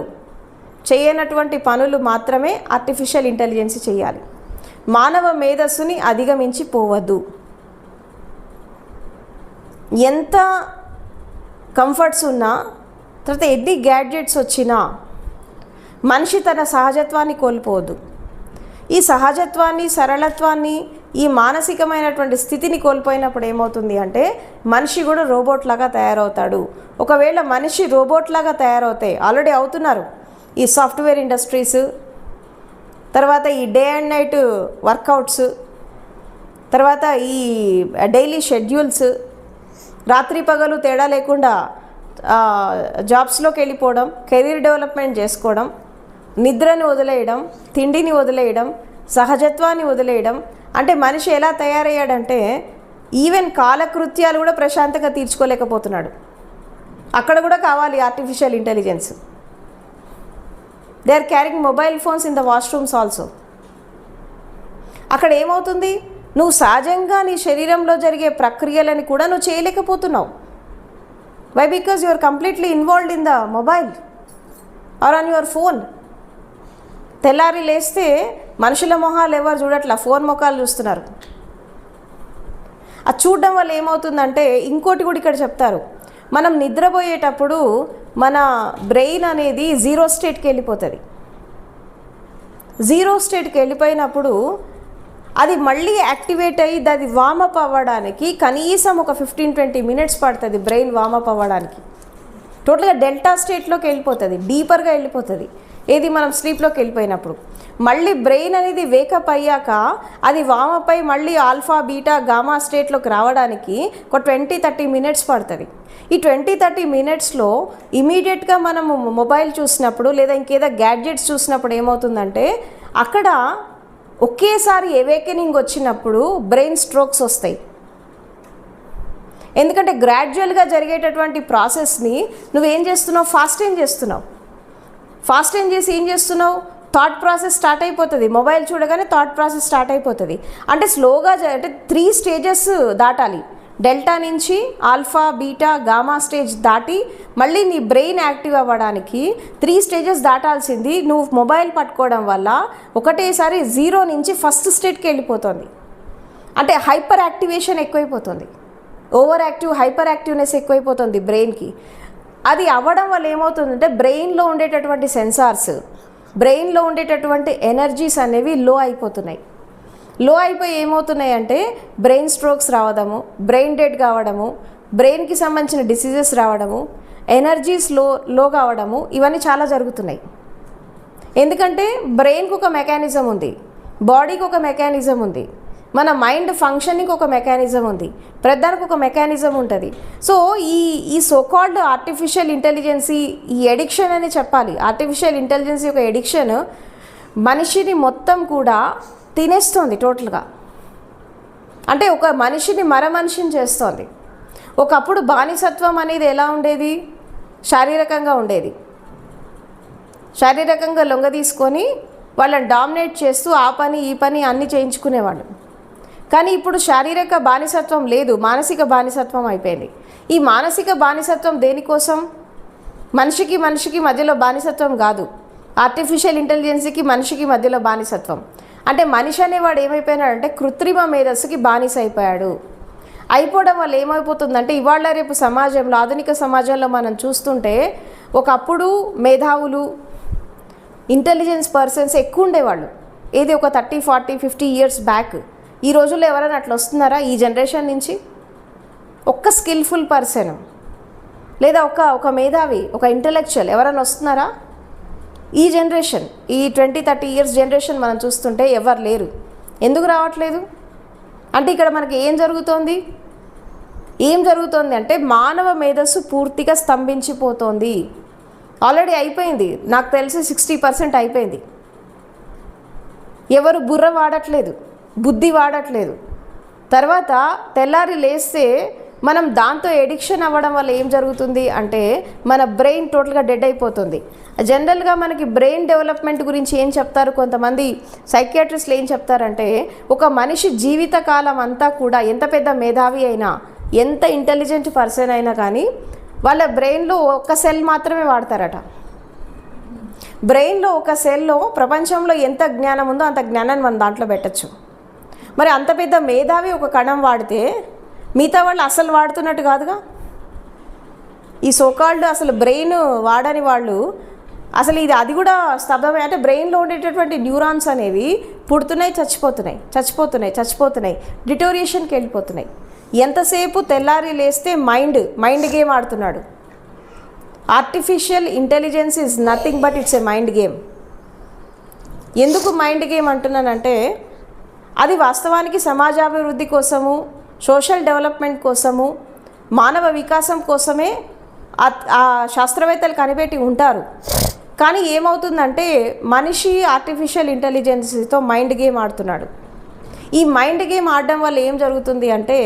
చేయనటువంటి పనులు మాత్రమే ఆర్టిఫిషియల్ ఇంటెలిజెన్స్ చేయాలి. మానవ మేధస్సుని అధిగమించి పోవద్దు. ఎంత కంఫర్ట్స్ ఉన్నా, తర్వాత ఎన్ని గ్యాడ్జెట్స్ వచ్చినా మనిషి తన సహజత్వాన్ని కోల్పోవద్దు. ఈ సహజత్వాన్ని, సరళత్వాన్ని, ఈ మానసికమైనటువంటి స్థితిని కోల్పోయినప్పుడు ఏమవుతుంది అంటే మనిషి కూడా రోబోట్ లాగా తయారవుతాడు. ఒకవేళ మనిషి రోబోట్ లాగా తయారవుతే ఆల్రెడీ అవుతున్నారు ఈ సాఫ్ట్వేర్ ఇండస్ట్రీస్, తర్వాత ఈ డే అండ్ నైట్ వర్కౌట్స్, తర్వాత ఈ డైలీ షెడ్యూల్స్, రాత్రి పగలు తేడా లేకుండా జాబ్స్లోకి వెళ్ళిపోవడం, కెరీర్ డెవలప్మెంట్ చేసుకోవడం, నిద్రని వదిలేయడం, తిండిని వదిలేయడం, సహజత్వాన్ని వదిలేయడం. అంటే మనిషి ఎలా తయారయ్యాడంటే ఈవెన్ కాలకృత్యాలు కూడా ప్రశాంతంగా తీర్చుకోలేకపోతున్నాడు. అక్కడ కూడా కావాలి artificial intelligence. They are carrying mobile phones in the washrooms also. అక్కడ ఏమవుతుంది, నువ్వు సహజంగా నీ శరీరంలో జరిగే ప్రక్రియలని కూడా నువ్వు చేయలేకపోతున్నావు. Why? Because you are completely involved in the mobile or on your phone. తెల్లారి లేస్తే మనుషుల మొహాలు ఎవరు చూడట్లా, ఫోన్ మొఖాలు చూస్తున్నారు. అది చూడడం వల్ల ఏమవుతుందంటే ఇంకోటి కూడా ఇక్కడ చెప్తారు, మనం నిద్రపోయేటప్పుడు మన బ్రెయిన్ అనేది జీరో స్టేట్కి వెళ్ళిపోతుంది. జీరో స్టేట్కి వెళ్ళిపోయినప్పుడు అది మళ్ళీ యాక్టివేట్ అయ్యి అది వామప్ అవ్వడానికి కనీసం ఒక 15-20 మినిట్స్ పడుతుంది. బ్రెయిన్ వామప్ అవ్వడానికి టోటల్గా డెల్టా స్టేట్లోకి వెళ్ళిపోతుంది, డీపర్గా వెళ్ళిపోతుంది. ఏది మనం స్లీప్లోకి వెళ్ళిపోయినప్పుడు మళ్ళీ బ్రెయిన్ అనేది వేకప్ అయ్యాక అది వామప్ అయి మళ్ళీ ఆల్ఫా, బీటా, గామా స్టేట్లోకి రావడానికి ఒక 20-30 మినిట్స్ పడుతుంది. ఈ 20-30 మినిట్స్లో ఇమీడియట్గా మనము మొబైల్ చూసినప్పుడు లేదా ఇంకేదో గ్యాడ్జెట్స్ చూసినప్పుడు ఏమవుతుందంటే అక్కడ ఒకేసారి అవేకెనింగ్ వచ్చినప్పుడు బ్రెయిన్ స్ట్రోక్స్ వస్తాయి. ఎందుకంటే గ్రాడ్యువల్గా జరిగేటటువంటి ప్రాసెస్ని నువ్వేం చేస్తున్నావు, ఫాస్టైన్ చేస్తున్నావు. ఫాస్టైన్ చేసి ఏం చేస్తున్నావు, థాట్ ప్రాసెస్ స్టార్ట్ అయిపోతుంది. మొబైల్ చూడగానే థాట్ ప్రాసెస్ స్టార్ట్ అయిపోతుంది. అంటే స్లోగా అంటే 3 స్టేజెస్ దాటాలి. డెల్టా నుంచి ఆల్ఫా, బీటా, గామా స్టేజ్ దాటి మళ్ళీ నీ బ్రెయిన్ యాక్టివ్ అవ్వడానికి 3 స్టేజెస్ దాటాల్సింది నువ్వు మొబైల్ పట్టుకోవడం వల్ల ఒకటేసారి 0 నుంచి ఫస్ట్ స్టేట్కి వెళ్ళిపోతుంది. అంటే హైపర్ యాక్టివేషన్ ఎక్కువైపోతుంది, ఓవర్ యాక్టివ్, హైపర్ యాక్టివ్నెస్ ఎక్కువైపోతుంది బ్రెయిన్కి. అది అవ్వడం వల్ల ఏమవుతుందంటే బ్రెయిన్లో ఉండేటటువంటి సెన్సార్స్, బ్రెయిన్లో ఉండేటటువంటి ఎనర్జీస్ అనేవి లో అయిపోతున్నాయి. లో అయిపోయి ఏమవుతున్నాయి అంటే బ్రెయిన్ స్ట్రోక్స్ రావడము, బ్రెయిన్ డెడ్ కావడము, బ్రెయిన్కి సంబంధించిన డిసీజెస్ రావడము, ఎనర్జీస్ లో కావడము, ఇవన్నీ చాలా జరుగుతున్నాయి. ఎందుకంటే బ్రెయిన్కి ఒక మెకానిజం ఉంది, బాడీకి ఒక మెకానిజం ఉంది, మన మైండ్ ఫంక్షనింగ్ ఒక మెకానిజం ఉంది, ప్రధానికి ఒక మెకానిజం ఉంటుంది. సో ఈ సోకాల్డ్ ఆర్టిఫిషియల్ ఇంటెలిజెన్సీ, ఈ ఎడిక్షన్ అని చెప్పాలి. ఆర్టిఫిషియల్ ఇంటెలిజెన్సీ ఒక ఎడిక్షన్ మనిషిని మొత్తం కూడా తినేస్తుంది టోటల్గా. అంటే ఒక మనిషిని మనిషిని చేస్తోంది. ఒకప్పుడు బానిసత్వం అనేది ఎలా ఉండేది, శారీరకంగా ఉండేది. శారీరకంగా లొంగ తీసుకొని వాళ్ళని డామినేట్ చేస్తూ ఆ పని ఈ పని అన్నీ చేయించుకునేవాళ్ళు. కానీ ఇప్పుడు శారీరక బానిసత్వం లేదు, మానసిక బానిసత్వం అయిపోయింది. ఈ మానసిక బానిసత్వం దేనికోసం, మనిషికి మధ్యలో బానిసత్వం కాదు, ఆర్టిఫిషియల్ ఇంటెలిజెన్సీకి మనిషికి మధ్యలో బానిసత్వం. అంటే మనిషి అనేవాడు ఏమైపోయినాడంటే కృత్రిమ మేధస్సుకి బానిస అయిపోయాడు. అయిపోవడం వల్ల ఏమైపోతుందంటే ఇవాళ రేపు సమాజంలో, ఆధునిక సమాజంలో మనం చూస్తుంటే ఒకప్పుడు మేధావులు, ఇంటెలిజెన్స్ పర్సన్స్ ఎక్కువ ఉండేవాళ్ళు. ఏది ఒక 30, 40, 50 ఇయర్స్ బ్యాక్. ఈ రోజుల్లో ఎవరైనా అట్లా వస్తున్నారా ఈ జనరేషన్ నుంచి? ఒక్క స్కిల్ఫుల్ పర్సన్ లేదా ఒక మేధావి, ఒక ఇంటెలెక్చువల్ ఎవరైనా వస్తున్నారా? ఈ జనరేషన్, ఈ 20-30 ఇయర్స్ జనరేషన్ మనం చూస్తుంటే ఎవరు లేరు. ఎందుకు రావట్లేదు అంటే ఇక్కడ మనకి ఏం జరుగుతోంది అంటే మానవ మేధస్సు పూర్తిగా స్తంభించిపోతోంది. ఆల్రెడీ అయిపోయింది, నాకు తెలిసి 60% అయిపోయింది. ఎవరు బుర్ర వాడట్లేదు, బుద్ధి వాడట్లేదు. తర్వాత తెల్లారి లేస్తే మనం దాంతో ఎడిక్షన్ అవ్వడం వల్ల ఏం జరుగుతుంది అంటే మన బ్రెయిన్ టోటల్గా డెడ్ అయిపోతుంది. జనరల్గా మనకి బ్రెయిన్ డెవలప్మెంట్ గురించి ఏం చెప్తారు, కొంతమంది సైకియాట్రిస్టులు ఏం చెప్తారంటే ఒక మనిషి జీవితకాలం అంతా కూడా ఎంత పెద్ద మేధావి అయినా, ఎంత ఇంటెలిజెంట్ పర్సన్ అయినా కానీ వాళ్ళ బ్రెయిన్లో ఒక సెల్ మాత్రమే వాడతారట. బ్రెయిన్లో ఒక సెల్లో ప్రపంచంలో ఎంత జ్ఞానం ఉందో అంత జ్ఞానాన్ని మనం దాంట్లో పెట్టచ్చు. మరి అంత పెద్ద మేధావి ఒక కణం వాడితే మిగతా వాళ్ళు అసలు వాడుతున్నట్టు కాదుగా. ఈ సోకాల్డ్ అసలు బ్రెయిన్ వాడని వాళ్ళు అసలు అది కూడా స్తబ్దమే. అంటే బ్రెయిన్లో ఉండేటటువంటి న్యూరాన్స్ అనేవి పుడుతున్నాయి, చచ్చిపోతున్నాయి, డిటోరియేషన్కి వెళ్ళిపోతున్నాయి. ఎంతసేపు తెల్లారి లేస్తే మైండ్ గేమ్ ఆడుతున్నాడు. Artificial intelligence is nothing but it's a mind game. ఎందుకు మైండ్ గేమ్ అంటున్నానంటే, అది వాస్తవానికి సమాజాభివృద్ధి కోసము, సోషల్ డెవలప్మెంట్ కోసము, మానవ వికాసం కోసమే ఆ శాస్త్రవేత్తలు కనిపెట్టి ఉంటారు. కానీ ఏమవుతుందంటే మనిషి ఆర్టిఫిషియల్ ఇంటెలిజెన్స్తో మైండ్ గేమ్ ఆడుతున్నాడు. ఈ మైండ్ గేమ్ ఆడడం వల్ల ఏం జరుగుతుంది అంటే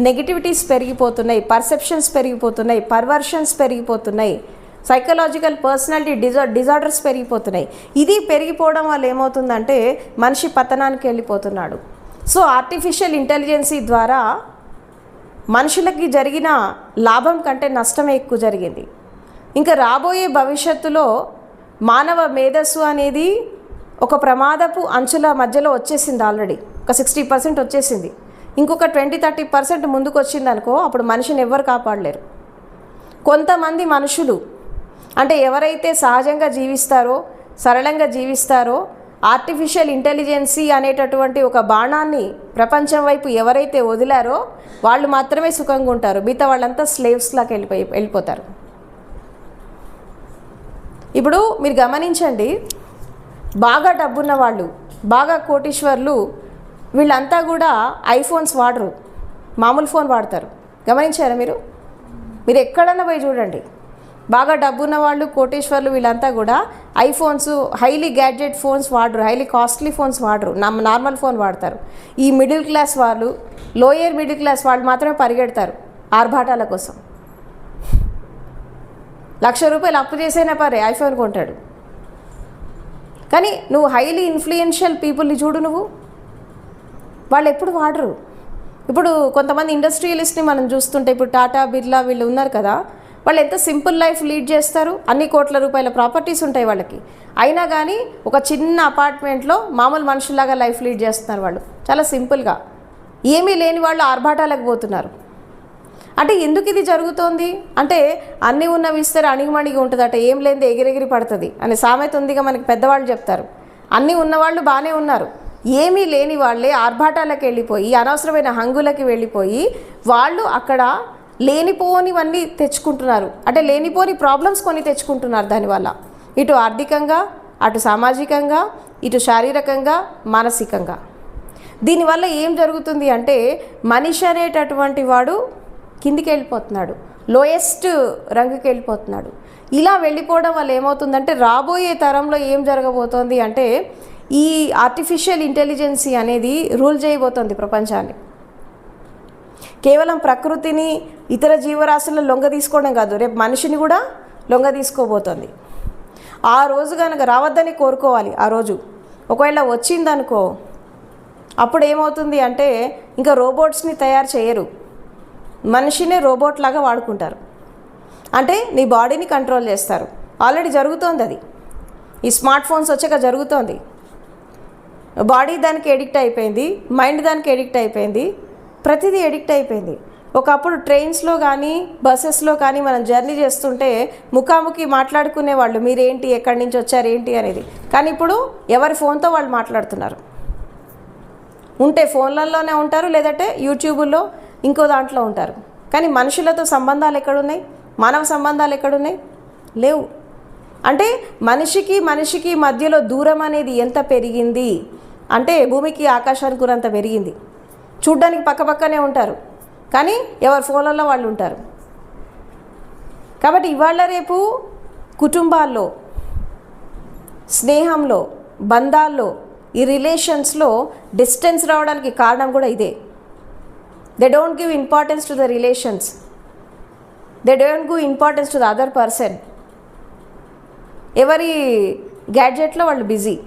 నెగిటివిటీస్ పెరిగిపోతున్నాయి, పర్సెప్షన్స్ పెరిగిపోతున్నాయి, పర్వర్షన్స్ పెరిగిపోతున్నాయి, సైకలాజికల్ పర్సనాలిటీ డిజార్డర్స్ పెరిగిపోతున్నాయి. ఇది పెరిగిపోవడం వల్ల ఏమవుతుందంటే మనిషి పతనానికి వెళ్ళిపోతున్నాడు. సో ఆర్టిఫిషియల్ ఇంటెలిజెన్సీ ద్వారా మనుషులకి జరిగిన లాభం కంటే నష్టమే ఎక్కువ జరిగింది. ఇంకా రాబోయే భవిష్యత్తులో మానవ మేధస్సు అనేది ఒక ప్రమాదపు అంచుల మధ్యలో వచ్చేసింది. ఆల్రెడీ ఒక 60% వచ్చేసింది. ఇంకొక 20-30% ముందుకు వచ్చిందనుకో, అప్పుడు మనిషిని ఎవ్వరు కాపాడలేరు. కొంతమంది మనుషులు అంటే ఎవరైతే సహజంగా జీవిస్తారో, సరళంగా జీవిస్తారో, ఆర్టిఫిషియల్ ఇంటెలిజెన్సీ అనేటటువంటి ఒక బాణాన్ని ప్రపంచం వైపు ఎవరైతే వదిలారో వాళ్ళు మాత్రమే సుఖంగా ఉంటారు. మిగతా వాళ్ళంతా స్లేవ్స్లాగా వెళ్ళిపోతారు. ఇప్పుడు మీరు గమనించండి, బాగా డబ్బున్న వాళ్ళు, బాగా కోటీశ్వర్లు, వీళ్ళంతా కూడా ఐఫోన్స్ వాడరు, మామూలు ఫోన్ వాడతారు. గమనించారా మీరు ఎక్కడన్నా పోయి చూడండి. బాగా డబ్బున్న వాళ్ళు, కోటీశ్వర్లు, వీళ్ళంతా కూడా ఐఫోన్స్, హైలీ గ్యాడ్జెట్ ఫోన్స్ వాడరు, హైలీ కాస్ట్లీ ఫోన్స్ వాడరు, నార్మల్ ఫోన్ వాడతారు. ఈ మిడిల్ క్లాస్ వాళ్ళు, లోయర్ మిడిల్ క్లాస్ వాళ్ళు మాత్రమే పరిగెడతారు ఆర్భాటాల కోసం. ₹1,00,000 అప్పు చేసైనా పరే ఐఫోన్ కొంటాడు. కానీ నువ్వు హైలీ ఇన్ఫ్లుయెన్షియల్ పీపుల్ని చూడు, వాళ్ళు ఎప్పుడు వాడరు. ఇప్పుడు కొంతమంది ఇండస్ట్రియలిస్ట్ని మనం చూస్తుంటే, ఇప్పుడు టాటా, బిర్లా వీళ్ళు ఉన్నారు కదా, వాళ్ళు ఎంత సింపుల్ లైఫ్ లీడ్ చేస్తారు. అన్ని కోట్ల రూపాయల ప్రాపర్టీస్ ఉంటాయి వాళ్ళకి, అయినా కానీ ఒక చిన్న అపార్ట్మెంట్లో మామూలు మనుషుల్లాగా లైఫ్ లీడ్ చేస్తున్నారు. వాళ్ళు చాలా సింపుల్గా, ఏమీ లేని వాళ్ళు ఆర్భాటాలకు పోతున్నారు. అంటే ఎందుకు ఇది జరుగుతోంది అంటే, అన్నీ ఉన్న విస్తర అణిగిమణిగి ఉంటుందట, ఏం లేనిది ఎగిరెగిరి పడుతుంది అనే సామెత ఉందిగా, మనకి పెద్దవాళ్ళు చెప్తారు. అన్నీ ఉన్నవాళ్ళు బాగానే ఉన్నారు, ఏమీ లేని వాళ్ళే ఆర్భాటాలకు వెళ్ళిపోయి, అనవసరమైన హంగులకి వెళ్ళిపోయి వాళ్ళు అక్కడ లేనిపోనివన్నీ తెచ్చుకుంటున్నారు. అంటే లేనిపోని ప్రాబ్లమ్స్ కొని తెచ్చుకుంటున్నారు దానివల్ల, ఇటు ఆర్థికంగా, అటు సామాజికంగా, ఇటు శారీరకంగా, మానసికంగా. దీనివల్ల ఏం జరుగుతుంది అంటే మనిషి అనేటటువంటి వాడు కిందికి వెళ్ళిపోతున్నాడు, లోయెస్ట్ రంగుకి వెళ్ళిపోతున్నాడు. ఇలా వెళ్ళిపోవడం వల్ల ఏమవుతుందంటే రాబోయే తరంలో ఏం జరగబోతోంది అంటే ఈ ఆర్టిఫిషియల్ ఇంటెలిజెన్సీ అనేది రూల్ చేయబోతోంది ప్రపంచాన్ని. కేవలం ప్రకృతిని, ఇతర జీవరాశులను లొంగ తీసుకోవడం కాదు, రేపు మనిషిని కూడా లొంగ తీసుకోబోతోంది. ఆ రోజు కనుక రావద్దని కోరుకోవాలి. ఆ రోజు ఒకవేళ వచ్చిందనుకో, అప్పుడు ఏమవుతుంది అంటే ఇంకా రోబోట్స్ని తయారు చేయరు, మనిషినే రోబోట్ లాగా వాడుకుంటారు. అంటే నీ బాడీని కంట్రోల్ చేస్తారు. ఆల్రెడీ జరుగుతోంది అది, ఈ స్మార్ట్ ఫోన్స్ వచ్చాక జరుగుతోంది. బాడీ దానికి ఎడిక్ట్ అయిపోయింది, మైండ్ దానికి ఎడిక్ట్ అయిపోయింది, ప్రతిదీ ఎడిక్ట్ అయిపోయింది. ఒకప్పుడు ట్రైన్స్లో కానీ బస్సెస్లో కానీ మనం జర్నీ చేస్తుంటే ముఖాముఖి మాట్లాడుకునేవాళ్ళు, మీరేంటి, ఎక్కడి నుంచి వచ్చారు, ఏంటి అనేది. కానీ ఇప్పుడు ఎవరి ఫోన్తో వాళ్ళు మాట్లాడుతున్నారు. ఉంటే ఫోన్లలోనే ఉంటారు, లేదంటే యూట్యూబ్లో ఇంకో దాంట్లో ఉంటారు. కానీ మనుషులతో సంబంధాలు ఎక్కడున్నాయి, మానవ సంబంధాలు ఎక్కడున్నాయి, లేవు. అంటే మనిషికి మధ్యలో దూరం అనేది ఎంత పెరిగింది అంటే భూమికి ఆకాశానికి కూడా అంత పెరిగింది. చూడ్డానికి పక్కపక్కనే ఉంటారు, కానీ ఎవరి ఫోన్లలో వాళ్ళు ఉంటారు. కాబట్టి ఇవాళ రేపు కుటుంబాల్లో, స్నేహంలో, బంధాల్లో, ఈ రిలేషన్స్లో డిస్టెన్స్ రావడానికి కారణం కూడా ఇదే. They don't give importance to the relations, they don't give importance to the other person. ఎవరి గ్యాడ్జెట్లో వాళ్ళు బిజీ.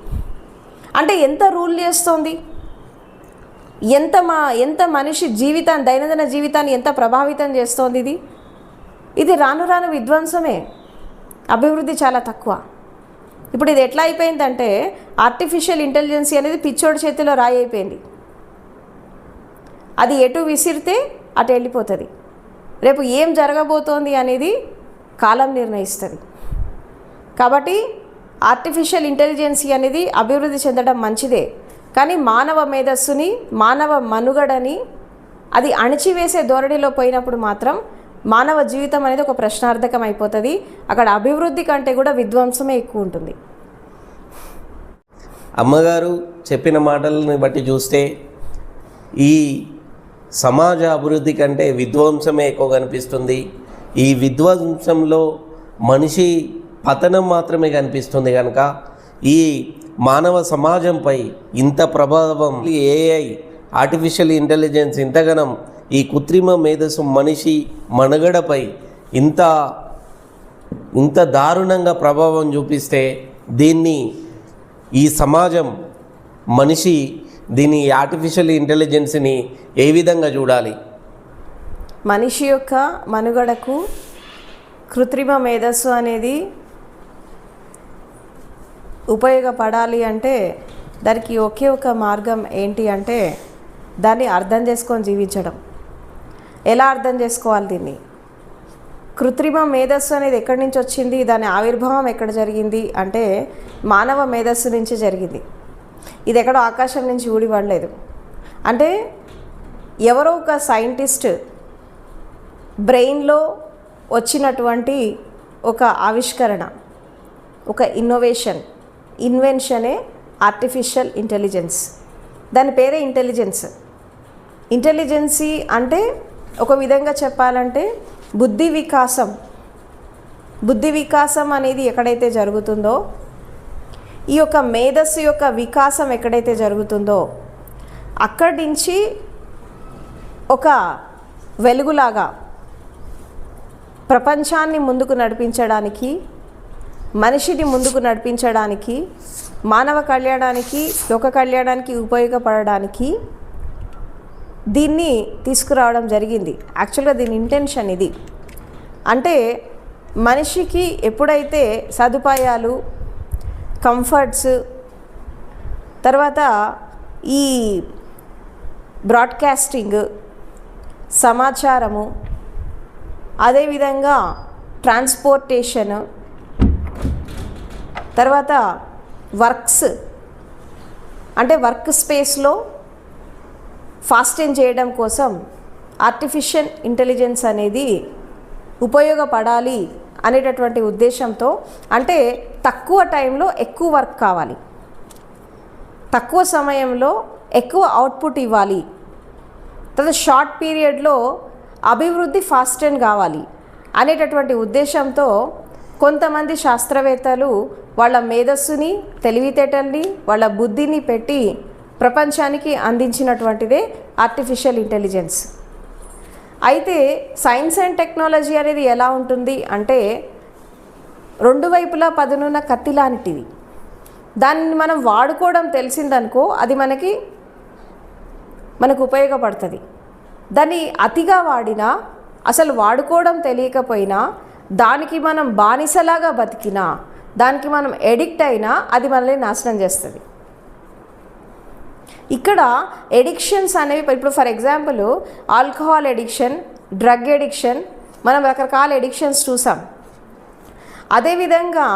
అంటే ఎంత రూల్ చేస్తోంది, ఎంత మనిషి జీవితాన్ని, దైనందిన జీవితాన్ని ఎంత ప్రభావితం చేస్తోంది. ఇది రాను రాను విధ్వంసమే, అభివృద్ధి చాలా తక్కువ. ఇప్పుడు ఇది ఎట్లా అయిపోయిందంటే ఆర్టిఫిషియల్ ఇంటెలిజెన్సీ అనేది పిచ్చోడి చేతిలో రాయి అయిపోయింది. అది ఎటు విసిరితే అటు వెళ్ళిపోతుంది. రేపు ఏం జరగబోతోంది అనేది కాలం నిర్ణయిస్తుంది. కాబట్టి ఆర్టిఫిషియల్ ఇంటెలిజెన్సీ అనేది అభివృద్ధి చెందడం మంచిదే, కానీ మానవ మేధస్సుని, మానవ మనుగడని అది అణిచివేసే ధోరణిలో పోయినప్పుడు మాత్రం మానవ జీవితం అనేది ఒక ప్రశ్నార్థకం అయిపోతుంది. అక్కడ అభివృద్ధి కంటే కూడా విధ్వంసమే ఎక్కువ ఉంటుంది. అమ్మగారు చెప్పిన మాటలని బట్టి చూస్తే ఈ సమాజ అభివృద్ధి కంటే విధ్వంసమే ఎక్కువ కనిపిస్తుంది. ఈ విధ్వంసంలో మనిషి పతనం మాత్రమే కనిపిస్తుంది. కనుక ఈ మానవ సమాజంపై ఇంత ప్రభావం ఏఐ, ఆర్టిఫిషియల్ ఇంటెలిజెన్స్ ఇంతగనం ఈ కృత్రిమ మేధస్సు మనిషి మనుగడపై ఇంత దారుణంగా ప్రభావం చూపిస్తే దీన్ని ఈ సమాజం మనిషి దీని ఆర్టిఫిషియల్ ఇంటెలిజెన్స్ని ఏ విధంగా చూడాలి? మనిషి యొక్క మనుగడకు కృత్రిమ మేధస్సు అనేది ఉపయోగపడాలి అంటే దానికి ఒకే ఒక మార్గం ఏంటి అంటే దాన్ని అర్థం చేసుకొని జీవించడం. ఎలా అర్థం చేసుకోవాలి దీన్ని? కృత్రిమ మేధస్సు అనేది ఎక్కడి నుంచి వచ్చింది, దాని ఆవిర్భావం ఎక్కడ జరిగింది అంటే మానవ మేధస్సు నుంచి జరిగింది. ఇది ఎక్కడో ఆకాశం నుంచి ఊడిపడలేదు. అంటే ఎవరో ఒక సైంటిస్ట్ బ్రెయిన్లో వచ్చినటువంటి ఒక ఆవిష్కరణ, ఒక ఇన్వెన్షనే ఆర్టిఫిషియల్ ఇంటెలిజెన్స్. దాని పేరే ఇంటెలిజెన్స్. ఇంటెలిజెన్సీ అంటే ఒక విధంగా చెప్పాలంటే బుద్ధి వికాసం అనేది ఎక్కడైతే జరుగుతుందో, ఈ యొక్క మేధస్సు యొక్క వికాసం ఎక్కడైతే జరుగుతుందో అక్కడి నుంచి ఒక వెలుగులాగా ప్రపంచాన్ని ముందుకు నడిపించడానికి, మనిషిని ముందుకు నడిపించడానికి, మానవ కళ్యాణానికి, లోక కళ్యాణానికి ఉపయోగపడడానికి దీన్ని తీసుకురావడం జరిగింది. యాక్చువల్గా దీని ఇంటెన్షన్ ఇది. అంటే మనిషికి ఎప్పుడైతే సదుపాయాలు, కంఫర్ట్స్, తర్వాత ఈ బ్రాడ్కాస్టింగ్, సమాచారము, అదేవిధంగా ట్రాన్స్పోర్టేషన్, తర్వాత వర్క్స్ అంటే వర్క్ స్పేస్లో ఫాస్టెన్ చేయడం కోసం ఆర్టిఫిషియల్ ఇంటెలిజెన్స్ అనేది ఉపయోగపడాలి అనేటటువంటి ఉద్దేశంతో, అంటే తక్కువ టైంలో ఎక్కువ వర్క్ కావాలి, తక్కువ సమయంలో ఎక్కువ అవుట్పుట్ ఇవ్వాలి, తర్వాత షార్ట్ పీరియడ్లో అభివృద్ధి ఫాస్టెన్ కావాలి అనేటటువంటి ఉద్దేశంతో కొంతమంది శాస్త్రవేత్తలు వాళ్ళ మేధస్సుని, తెలివితేటల్ని, వాళ్ళ బుద్ధిని పెట్టి ప్రపంచానికి అందించినటువంటిదే ఆర్టిఫిషియల్ ఇంటెలిజెన్స్. అయితే సైన్స్ అండ్ టెక్నాలజీ అనేది ఎలా ఉంటుంది అంటే రెండు వైపులా పదునున్న కత్తి లాంటిది. దాన్ని మనం వాడుకోవడం తెలిసిందనుకో అది మనకు ఉపయోగపడుతుంది. దాన్ని అతిగా వాడినా, అసలు వాడుకోవడం తెలియకపోయినా, దానికి మనం బానిసలాగా బతికినా, దానికి మనం ఎడిక్ట్ అయినా అది మనల్ని నాశనం చేస్తుంది. ఇక్కడ ఎడిక్షన్స్ అనేవి ఇప్పుడు for example alcohol addiction, drug addiction, మనం రకరకాల ఎడిక్షన్స్ చూసాం. అదేవిధంగా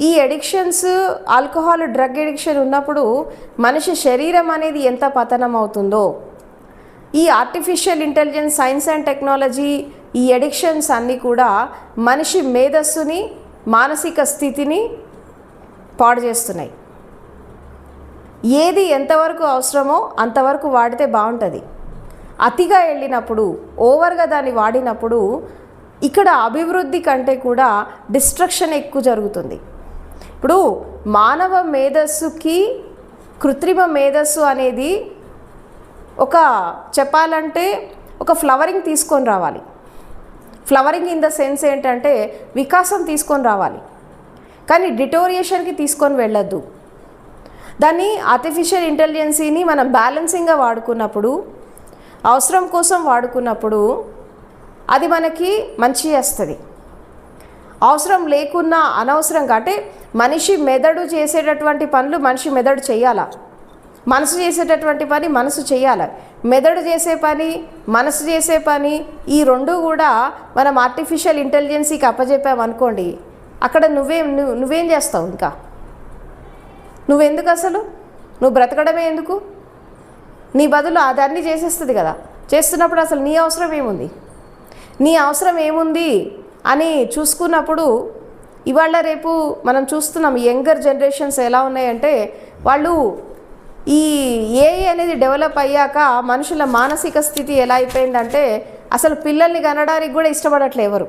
ఈ ఎడిక్షన్స్, ఆల్కహాల్, డ్రగ్ ఎడిక్షన్ ఉన్నప్పుడు మనిషి శరీరం అనేది ఎంత పతనం అవుతుందో, ఈ artificial intelligence, science and technology, ఈ ఎడిక్షన్స్ అన్నీ కూడా మనిషి మేధస్సుని, మానసిక స్థితిని పాడు చేస్తున్నాయి. ఏది ఎంతవరకు అవసరమో అంతవరకు వాడితే బాగుంటుంది. అతిగా వెళ్ళినప్పుడు, ఓవర్గా దాన్ని వాడినప్పుడు ఇక్కడ అభివృద్ధి కంటే కూడా డిస్ట్రక్షన్ ఎక్కువ జరుగుతుంది. ఇప్పుడు మానవ మేధస్సుకి కృత్రిమ మేధస్సు అనేది ఒక చెప్పాలంటే ఒక ఫ్లవరింగ్ తీసుకొని రావాలి. ఫ్లవరింగ్ ఇన్ ద సెన్స్ ఏంటంటే వికాసం తీసుకొని రావాలి, కానీ డిటోరియేషన్కి తీసుకొని వెళ్ళొద్దు. దాన్ని ఆర్టిఫిషియల్ ఇంటెలిజెన్సీని మనం బ్యాలెన్సింగ్గా వాడుకున్నప్పుడు, అవసరం కోసం వాడుకున్నప్పుడు అది మనకి మంచి చేస్తుంది. అవసరం లేకున్నా అనవసరంగా, అంటే మనిషి మెదడు చేసేటటువంటి పనులు మనిషి మెదడు చేయాలా, మనసు చేసేటటువంటి పని మనసు చేయాలి. మెదడు చేసే పని, మనసు చేసే పని, ఈ రెండు కూడా మనం ఆర్టిఫిషియల్ ఇంటెలిజెన్సీకి అప్పచెప్పామనుకోండి, అక్కడ నువ్వేం చేస్తావు? ఇంకా నువ్వెందుకు అసలు? నువ్వు బ్రతకడమే ఎందుకు? నీ బదులు అదన్నీ చేసేస్తుంది కదా. చేస్తున్నప్పుడు అసలు నీ అవసరం ఏముంది? నీ అవసరం ఏముంది అని చూసుకున్నప్పుడు ఇవాళ రేపు మనం చూస్తున్నాం యంగర్ జనరేషన్స్ ఎలా ఉన్నాయంటే, వాళ్ళు ఈ ఏఐ అనేది డెవలప్ అయ్యాక మనుషుల మానసిక స్థితి ఎలా అయిపోయిందంటే అసలు పిల్లల్ని కనడానికి కూడా ఇష్టపడట్లే ఎవరు.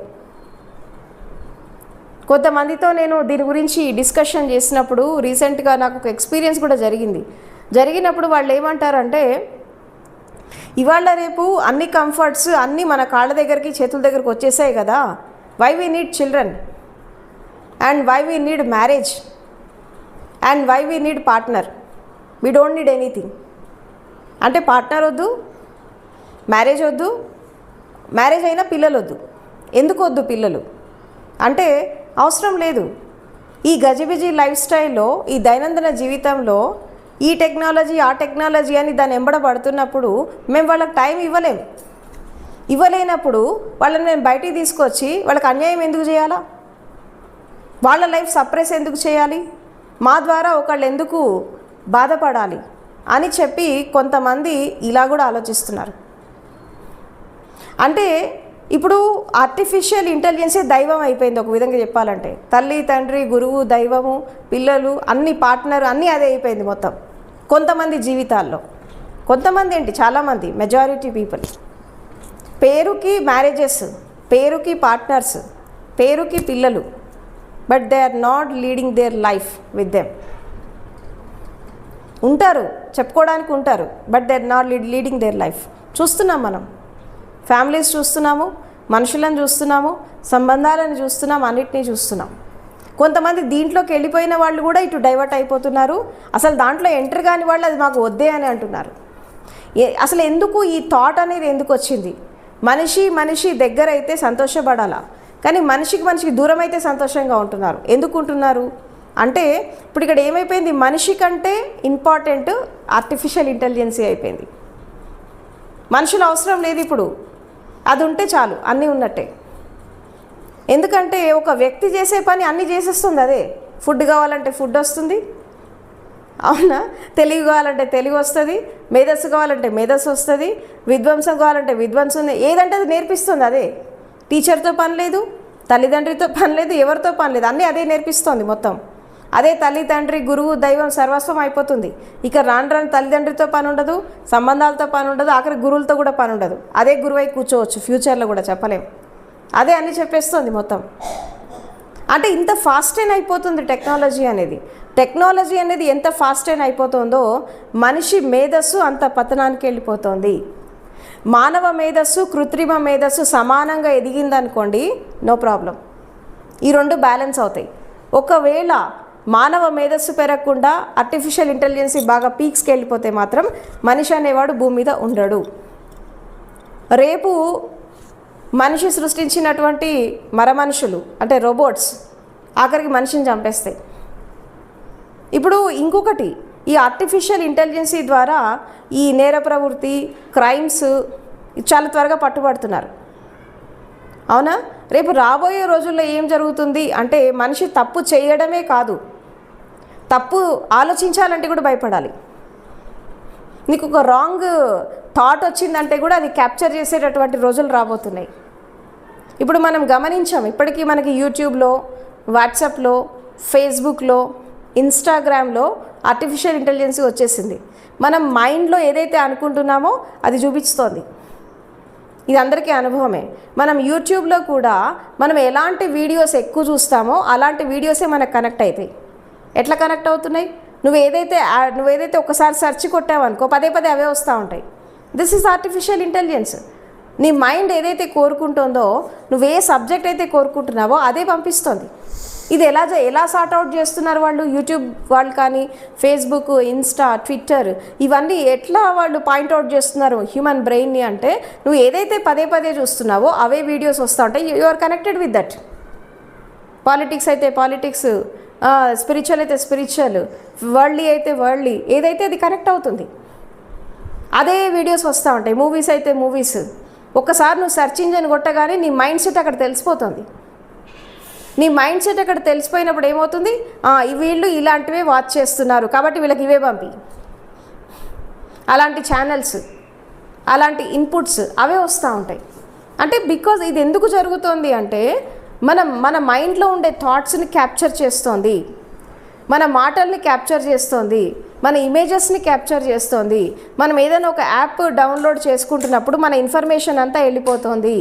కొంతమందితో నేను దీని గురించి డిస్కషన్ చేసినప్పుడు రీసెంట్గా నాకు ఒక ఎక్స్పీరియన్స్ కూడా జరిగినప్పుడు వాళ్ళు ఏమంటారంటే, ఇవాళ రేపు అన్ని కంఫర్ట్స్ అన్నీ మన కాళ్ళ దగ్గరికి చేతుల దగ్గరికి వచ్చేసాయి కదా, why we need children and why we need marriage and why we need partner, we don't need anything. అంటే పార్ట్నర్ వద్దు, మ్యారేజ్ వద్దు, మ్యారేజ్ అయినా పిల్లలు వద్దు. ఎందుకు వద్దు పిల్లలు అంటే అవసరం లేదు. ఈ గజిబిజి లైఫ్ స్టైల్లో, ఈ దైనందిన జీవితంలో ఈ టెక్నాలజీ ఆ టెక్నాలజీ అని దాన్ని ఎంబడబడుతున్నప్పుడు మేము వాళ్ళకి టైం ఇవ్వలేనప్పుడు వాళ్ళని మేము బయటికి తీసుకొచ్చి వాళ్ళకి అన్యాయం ఎందుకు చేయాలా? వాళ్ళ లైఫ్ సప్రెస్ ఎందుకు చేయాలి? మా ద్వారా ఒకళ్ళు ఎందుకు బాధపడాలి అని చెప్పి కొంతమంది ఇలా కూడా ఆలోచిస్తున్నారు. అంటే ఇప్పుడు ఆర్టిఫిషియల్ ఇంటెలిజెన్సే దైవం అయిపోయింది ఒక విధంగా చెప్పాలంటే. తల్లి, తండ్రి, గురువు, దైవము, పిల్లలు, అన్ని పార్ట్నర్ అన్నీ అదే అయిపోయింది మొత్తం. కొంతమంది జీవితాల్లో, కొంతమంది ఏంటి చాలామంది, మెజారిటీ పీపుల్ పేరుకి మ్యారేజెస్, పేరుకి పార్ట్నర్స్, పేరుకి పిల్లలు, but they are not leading their life with them. ఉంటారు, చెప్పుకోవడానికి ఉంటారు, but they are not leading their life. చూస్తున్నాం మనం, ఫ్యామిలీస్ చూస్తున్నాము, మనుషులను చూస్తున్నాము, సంబంధాలను చూస్తున్నాం, అన్నిటినీ చూస్తున్నాం. కొంతమంది దీంట్లోకి వెళ్ళిపోయిన వాళ్ళు కూడా ఇటు డైవర్ట్ అయిపోతున్నారు. అసలు దాంట్లో ఎంటర్ కాని వాళ్ళు అది మాకు వద్దే అని అంటున్నారు. అసలు ఎందుకు ఈ థాట్ అనేది ఎందుకు వచ్చింది? మనిషి దగ్గర అయితే సంతోషపడాలా, కానీ మనిషికి దూరం అయితే సంతోషంగా ఉంటున్నారు. ఎందుకు ఉంటున్నారు అంటే ఇప్పుడు ఇక్కడ ఏమైపోయింది, మనిషి కంటే ఇంపార్టెంట్ ఆర్టిఫిషియల్ ఇంటెలిజెన్సీ అయిపోయింది. మనుషులు అవసరం లేదు ఇప్పుడు, అది ఉంటే చాలు, అన్నీ ఉన్నట్టే. ఎందుకంటే ఒక వ్యక్తి చేసే పని అన్నీ చేసేస్తుంది అదే. ఫుడ్ కావాలంటే ఫుడ్ వస్తుంది, అవునా? తెలివి కావాలంటే తెలివి వస్తుంది, మేధస్సు కావాలంటే మేధస్సు వస్తుంది, విధ్వంసం కావాలంటే విధ్వంసం, ఏదంటే అది నేర్పిస్తుంది అదే. టీచర్తో పని లేదు, తల్లిదండ్రితో పని లేదు, ఎవరితో పని లేదు, అన్నీ అదే నేర్పిస్తుంది మొత్తం. అదే తల్లి, తండ్రి, గురువు, దైవం సర్వస్వం అయిపోతుంది. ఇక రాను తల్లిదండ్రితో పని ఉండదు, సంబంధాలతో పని ఉండదు, ఆఖరి గురువులతో కూడా పని ఉండదు. అదే గురువై కూర్చోవచ్చు ఫ్యూచర్లో కూడా, చెప్పలేం. అదే అన్నీ చెప్పేస్తుంది మొత్తం. అంటే ఇంత ఫాస్ట్ అయిపోతుంది టెక్నాలజీ అనేది ఎంత ఫాస్ట్ అయిపోతుందో మనిషి మేధస్సు అంత పతనానికి వెళ్ళిపోతుంది. మానవ మేధస్సు, కృత్రిమ మేధస్సు సమానంగా ఎదిగిందనుకోండి, నో ప్రాబ్లం, ఈ రెండు బ్యాలెన్స్ అవుతాయి. ఒకవేళ మానవ మేధస్సు పెరగకుండా ఆర్టిఫిషియల్ ఇంటెలిజెన్సీ బాగా పీక్స్కి వెళ్ళిపోతే మాత్రం మనిషి అనేవాడు భూమి మీద ఉండడు. రేపు మనిషి సృష్టించినటువంటి మరమనుషులు అంటే రోబోట్స్ ఆఖరికి మనిషిని చంపేస్తాయి. ఇప్పుడు ఇంకొకటి, ఈ ఆర్టిఫిషియల్ ఇంటెలిజెన్సీ ద్వారా ఈ నేర ప్రవృత్తి, క్రైమ్స్ చాలా త్వరగా పట్టుబడుతున్నారు, అవునా? రేపు రాబోయే రోజుల్లో ఏం జరుగుతుంది అంటే మనిషి తప్పు చేయడమే కాదు, తప్పు ఆలోచించాలంటే కూడా భయపడాలి. నీకు ఒక రాంగ్ థాట్ వచ్చిందంటే కూడా అది క్యాప్చర్ చేసేటటువంటి రోజులు రాబోతున్నాయి. ఇప్పుడు మనం గమనించాం, ఇప్పటికీ మనకి యూట్యూబ్లో, వాట్సాప్లో, ఫేస్బుక్లో, ఇన్స్టాగ్రామ్లో ఆర్టిఫిషియల్ ఇంటెలిజెన్సీ వచ్చేసింది. మనం మైండ్లో ఏదైతే అనుకుంటున్నామో అది చూపిస్తోంది. ఇది అందరికీ అనుభవమే. మనం యూట్యూబ్లో కూడా మనం ఎలాంటి వీడియోస్ ఎక్కువ చూస్తామో అలాంటి వీడియోసే మనకు కనెక్ట్ అవుతాయి. ఎట్లా కనెక్ట్ అవుతున్నాయి? నువ్వేదైతే ఒకసారి సెర్చ్ కొట్టావనుకో పదే అవే వస్తూ ఉంటాయి. This is artificial intelligence. నీ మైండ్ ఏదైతే కోరుకుంటుందో, నువ్వు ఏ సబ్జెక్ట్ అయితే కోరుకుంటున్నావో అదే పంపిస్తుంది. ఇది ఎలా సార్ట్అవుట్ చేస్తున్నారు వాళ్ళు, యూట్యూబ్ వాళ్ళు కానీ, ఫేస్బుక్, ఇన్స్టా, ట్విట్టర్, ఇవన్నీ ఎట్లా వాళ్ళు పాయింట్అవుట్ చేస్తున్నారు హ్యూమన్ బ్రెయిన్ని అంటే, నువ్వు ఏదైతే పదే చూస్తున్నావో అవే వీడియోస్ వస్తూ ఉంటాయి. You are connected with that. Politics అయితే పాలిటిక్స్, స్పిరిచువల్ అయితే స్పిరిచువల్, వరల్డ్లీ అయితే వరల్డ్లీ, ఏదైతే అది కనెక్ట్ అవుతుంది అదే వీడియోస్ వస్తూ ఉంటాయి. మూవీస్ అయితే మూవీస్. ఒక్కసారి నువ్వు సెర్చ్ ఇంజిన్ కొట్టగానే నీ మైండ్ సెట్ అక్కడ తెలిసిపోతుంది. నీ మైండ్ సెట్ అక్కడ తెలిసిపోయినప్పుడు ఏమవుతుంది, వీళ్ళు ఇలాంటివే వాచ్ చేస్తున్నారు కాబట్టి వీళ్ళకి ఇవే పంపి, అలాంటి ఛానల్స్, అలాంటి ఇన్పుట్స్ అవే వస్తూ ఉంటాయి. అంటే బికాజ్ ఇది ఎందుకు జరుగుతుంది అంటే మన మైండ్లో ఉండే థాట్స్ని క్యాప్చర్ చేస్తోంది, మన మాటల్ని క్యాప్చర్ చేస్తోంది, మన ఇమేజెస్ని క్యాప్చర్ చేస్తోంది. మనం ఏదైనా ఒక యాప్ డౌన్లోడ్ చేసుకుంటున్నప్పుడు మన ఇన్ఫర్మేషన్ అంతా వెళ్ళిపోతుంది.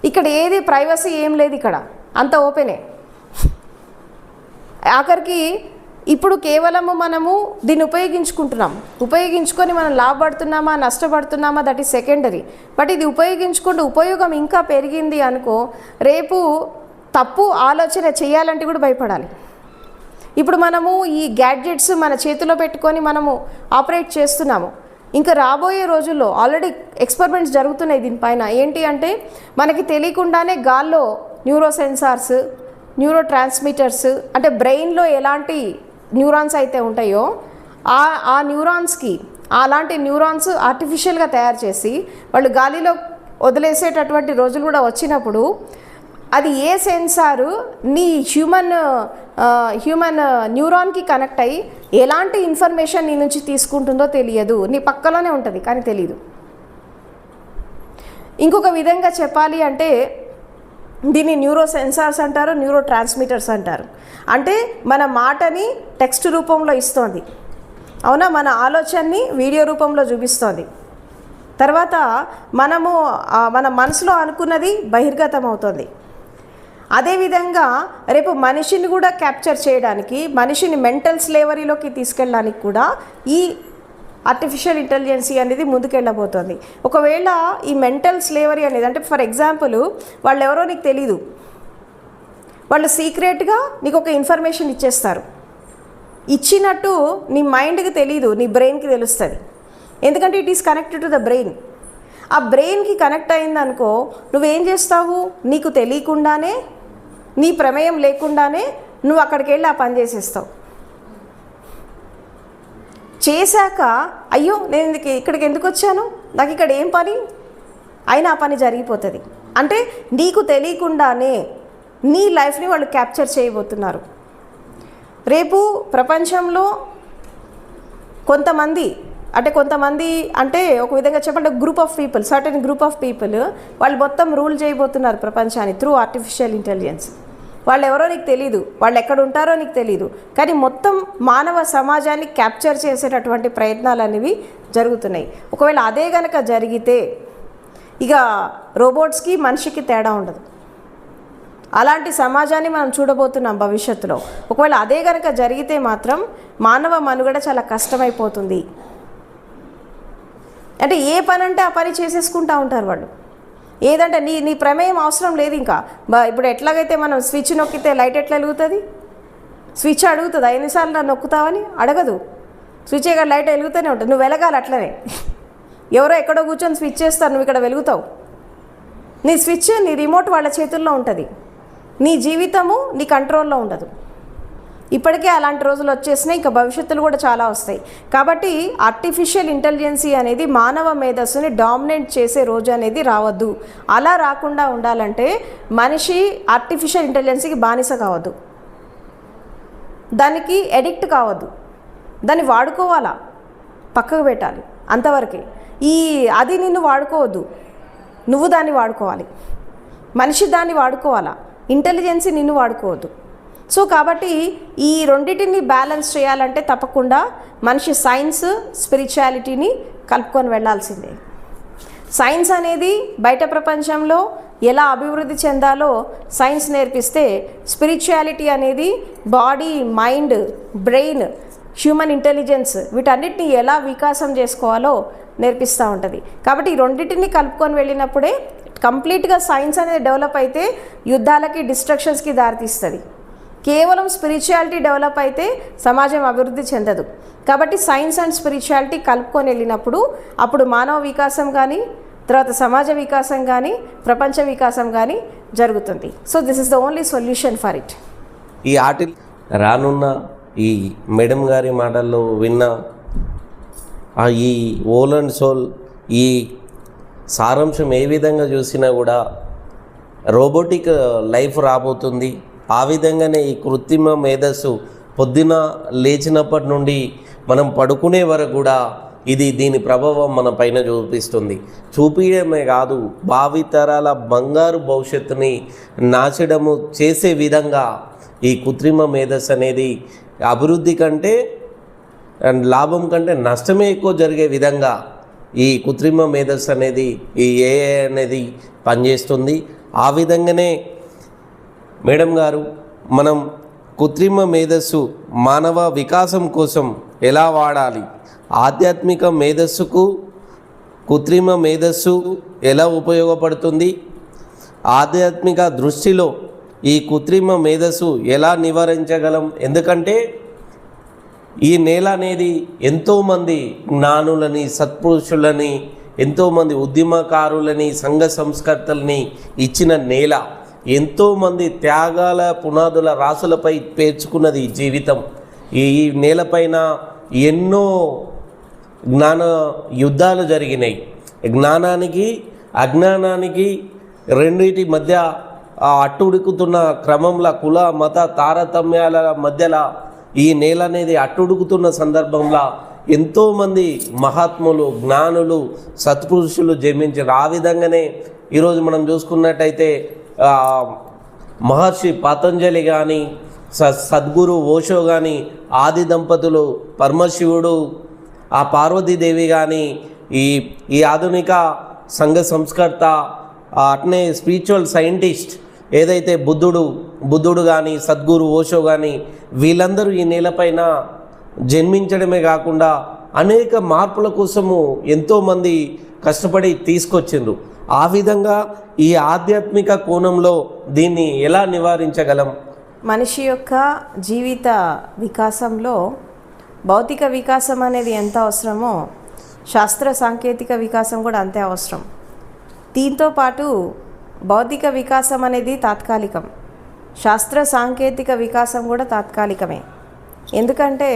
ఇక్కడ ఏది ప్రైవసీ ఏం లేదు, ఇక్కడ అంత ఓపెనే. ఆఖరికి ఇప్పుడు కేవలము మనము దీన్ని ఉపయోగించుకొని మనం లాభపడుతున్నామా నష్టపడుతున్నామా దట్ ఈస్ సెకండరీ. బట్ ఇది ఉపయోగించుకుంటూ ఉపయోగం ఇంకా పెరిగింది అనుకో, రేపు తప్పు ఆలోచన చేయాలంటే కూడా భయపడాలి. ఇప్పుడు మనము ఈ గ్యాడ్జెట్స్ మన చేతిలో పెట్టుకొని మనము ఆపరేట్ చేస్తున్నాము. ఇంకా రాబోయే రోజుల్లో ఆల్రెడీ ఎక్స్పెరిమెంట్స్ జరుగుతున్నాయి దీనిపైన. ఏంటి అంటే మనకి తెలియకుండానే గాల్లో న్యూరో సెన్సార్స్, న్యూరో ట్రాన్స్మిటర్స్, అంటే బ్రెయిన్లో ఎలాంటి న్యూరాన్స్ అయితే ఉంటాయో ఆ న్యూరాన్స్కి అలాంటి న్యూరాన్స్ ఆర్టిఫిషియల్గా తయారు చేసి వాళ్ళు గాలిలో వదిలేసేటటువంటి రోజులు కూడా వచ్చినప్పుడు అది ఏ సెన్సారు నీ హ్యూమన్ న్యూరాన్కి కనెక్ట్ అయ్యి ఎలాంటి ఇన్ఫర్మేషన్ నీ నుంచి తీసుకుంటుందో తెలియదు. నీ పక్కలోనే ఉంటుంది కానీ తెలియదు. ఇంకొక విధంగా చెప్పాలి అంటే దీన్ని న్యూరో సెన్సార్స్ అంటారు, న్యూరో ట్రాన్స్మిటర్స్ అంటారు. అంటే మన మాటని టెక్స్ట్ రూపంలో ఇస్తోంది, అవునా, మన ఆలోచనని వీడియో రూపంలో చూపిస్తోంది. తర్వాత మన మనసులో అనుకున్నది బహిర్గతం అవుతుంది. అదేవిధంగా రేపు మనిషిని కూడా క్యాప్చర్ చేయడానికి, మనిషిని మెంటల్ స్లేవరీలోకి తీసుకెళ్ళడానికి కూడా ఈ ఆర్టిఫిషియల్ ఇంటెలిజెన్సీ అనేది ముందుకెళ్ళబోతోంది. ఒకవేళ ఈ మెంటల్ స్లేవరీ అనేది, అంటే ఫర్ ఎగ్జాంపుల్ వాళ్ళు ఎవరో నీకు తెలీదు, వాళ్ళు సీక్రెట్గా నీకు ఒక ఇన్ఫర్మేషన్ ఇచ్చేస్తారు. ఇచ్చినట్టు నీ మైండ్కి తెలీదు, నీ బ్రెయిన్కి తెలుస్తుంది. ఎందుకంటే it is connected to the brain. ఆ బ్రెయిన్కి కనెక్ట్ అయిందనుకో, నువ్వేం చేస్తావు, నీకు తెలియకుండానే, నీ ప్రమేయం లేకుండానే నువ్వు అక్కడికి వెళ్ళి ఆ పని చేసేస్తావు. చేశాక అయ్యో నేను ఇక్కడికి ఎందుకు వచ్చాను, నాకు ఇక్కడ ఏం పని, అయినా ఆ పని జరిగిపోతుంది. అంటే నీకు తెలియకుండానే నీ లైఫ్ని వాళ్ళు క్యాప్చర్ చేయబోతున్నారు. రేపు ప్రపంచంలో కొంతమంది అంటే ఒక విధంగా చెప్పండి group of people, certain group of people వాళ్ళు మొత్తం రూల్ చేయబోతున్నారు ప్రపంచాన్ని త్రూ ఆర్టిఫిషియల్ ఇంటెలిజెన్స్. వాళ్ళు ఎవరో నీకు తెలీదు, వాళ్ళు ఎక్కడ ఉంటారో నీకు తెలీదు, కానీ మొత్తం మానవ సమాజాన్ని క్యాప్చర్ చేసేటటువంటి ప్రయత్నాలు అనేవి జరుగుతున్నాయి. ఒకవేళ అదే కనుక జరిగితే ఇక రోబోట్స్కి మనిషికి తేడా ఉండదు. అలాంటి సమాజాన్ని మనం చూడబోతున్నాం భవిష్యత్తులో. ఒకవేళ అదే కనుక జరిగితే మాత్రం మానవ మనుగడ చాలా కష్టమైపోతుంది. అంటే ఏ పని అంటే ఆ పని చేసేసుకుంటూ ఉంటారు వాళ్ళు. ఏదంటే నీ ప్రమేయం అవసరం లేదు. ఇంకా ఇప్పుడు ఎట్లాగైతే మనం స్విచ్ నొక్కితే లైట్ ఎట్లా వెలుగుతుంది, స్విచ్ అడుగుతుంది ఎన్నిసార్లు నన్ను నొక్కుతావని అడగదు. స్విచ్ ఇక్కడ లైట్ వెలుగుతూనే ఉంటుంది, నువ్వు వెలగాలి. అట్లనే ఎవరో ఎక్కడో కూర్చొని స్విచ్ చేస్తారు, నువ్వు ఇక్కడ వెలుగుతావు. నీ స్విచ్, నీ రిమోట్ వాళ్ళ చేతుల్లో ఉంటుంది. నీ జీవితము నీ కంట్రోల్లో ఉండదు. ఇప్పటికే అలాంటి రోజులు వచ్చేసినాయి, ఇంకా భవిష్యత్తులు కూడా చాలా వస్తాయి. కాబట్టి ఆర్టిఫిషియల్ ఇంటెలిజెన్సీ అనేది మానవ మేధస్సుని డామినేట్ చేసే రోజు అనేది రావద్దు. అలా రాకుండా ఉండాలంటే మనిషి ఆర్టిఫిషియల్ ఇంటెలిజెన్సీకి బానిస కావద్దు, దానికి ఎడిక్ట్ కావద్దు, దాన్ని వాడుకోవాలా, పక్కకు పెట్టాలి, అంతవరకే. అది నిన్ను వాడుకోవద్దు, నువ్వు దాన్ని వాడుకోవాలి. మనిషి దాన్ని వాడుకోవాలా, ఇంటెలిజెన్సీ నిన్ను వాడుకోవద్దు. సో కాబట్టి ఈ రెండింటిని బ్యాలెన్స్ చేయాలంటే తప్పకుండా మనిషి సైన్స్ స్పిరిచువాలిటీని కలుపుకొని వెళ్ళాల్సిందే. సైన్స్ అనేది బయట ప్రపంచంలో ఎలా అభివృద్ధి చెందాలో సైన్స్ నేర్పిస్తే, స్పిరిచువాలిటీ అనేది body, mind, brain, human intelligence వీటన్నిటిని ఎలా వికాసం చేసుకోవాలో నేర్పిస్తూ ఉంటుంది. కాబట్టి ఈ రెండింటిని కలుపుకొని వెళ్ళినప్పుడే కంప్లీట్గా సైన్స్ అనేది డెవలప్ అయితే యుద్ధాలకి, డిస్ట్రక్షన్స్కి దారితీస్తుంది. కేవలం స్పిరిచువాలిటీ డెవలప్ అయితే సమాజం అభివృద్ధి చెందదు. కాబట్టి సైన్స్ అండ్ స్పిరిచువాలిటీ కలుపుకొని వెళ్ళినప్పుడు అప్పుడు మానవ వికాసం కానీ, తర్వాత సమాజ వికాసం కానీ, ప్రపంచ వికాసం కానీ జరుగుతుంది. So this is the only solution for it. ఈ రానున్న ఈ మేడం గారి మాటల్లో విన్న ఈ ఓల్ అండ్ సోల్, ఈ సారాంశం ఏ విధంగా చూసినా కూడా రోబోటిక్ లైఫ్ రాబోతుంది. ఆ విధంగానే ఈ కృత్రిమ మేధస్సు పొద్దున లేచినప్పటి నుండి మనం పడుకునే వరకు కూడా దీని ప్రభావం మన పైన చూపించడమే కాదు, భావితరాల బంగారు భవిష్యత్తుని నాశనము చేసే విధంగా ఈ కృత్రిమ మేధస్సు అనేది అభివృద్ధి కంటే లాభం కంటే నష్టమే ఎక్కువ జరిగే విధంగా ఈ కృత్రిమ మేధస్సు అనేది, ఈ ఏఐ అనేది పనిచేస్తుంది. ఆ విధంగానే మేడం గారు, మనం కృత్రిమ మేధస్సు మానవ వికాసం కోసం ఎలా వాడాలి, ఆధ్యాత్మిక మేధస్సుకు కృత్రిమ మేధస్సు ఎలా ఉపయోగపడుతుంది, ఆధ్యాత్మిక దృష్టిలో ఈ కృత్రిమ మేధస్సు ఎలా నివారించగలం, ఎందుకంటే ఈ నేల అనేది ఎంతోమంది జ్ఞానులని, సత్పురుషులని, ఎంతోమంది ఉద్యమకారులని, సంఘ సంస్కర్తలని ఇచ్చిన నేల. ఎంతోమంది త్యాగాల పునాదుల రాసులపై పేర్చుకున్నది ఈ జీవితం. ఈ నేలపైన ఎన్నో జ్ఞాన యుద్ధాలు జరిగినాయి. జ్ఞానానికి అజ్ఞానానికి రెండింటి మధ్య అట్టుడుకుతున్న క్రమంలో కుల మత తారతమ్యాల మధ్యలో ఈ నేల అనేది అట్టుడుకుతున్న సందర్భంలో ఎంతోమంది మహాత్ములు, జ్ఞానులు, సత్పురుషులు జన్మించారు. ఆ విధంగానే ఈరోజు మనం చూసుకున్నట్టయితే మహర్షి పతంజలి కానీ, సద్గురు ఓషో కానీ, ఆది దంపతులు పరమశివుడు, ఆ పార్వతీదేవి కానీ, ఈ ఆధునిక సంఘ సంస్కర్త, అట్నే స్పిరిచువల్ సైంటిస్ట్ ఏదైతే బుద్ధుడు కానీ, సద్గురు ఓషో కానీ, వీళ్ళందరూ ఈ నేలపైన జన్మించడమే కాకుండా అనేక మార్పుల కోసము ఎంతోమంది కష్టపడి తీసుకొచ్చిండ్రు. ఆ విధంగా ఈ ఆధ్యాత్మిక కోణంలో దీన్ని ఎలా నివారించగలం? మనిషి యొక్క జీవిత వికాసంలో భౌతిక వికాసం అనేది ఎంత అవసరమో శాస్త్ర సాంకేతిక వికాసం కూడా అంతే అవసరం. దీంతో పాటు భౌతిక వికాసం అనేది తాత్కాలికం, శాస్త్ర సాంకేతిక వికాసం కూడా తాత్కాలికమే. ఎందుకంటే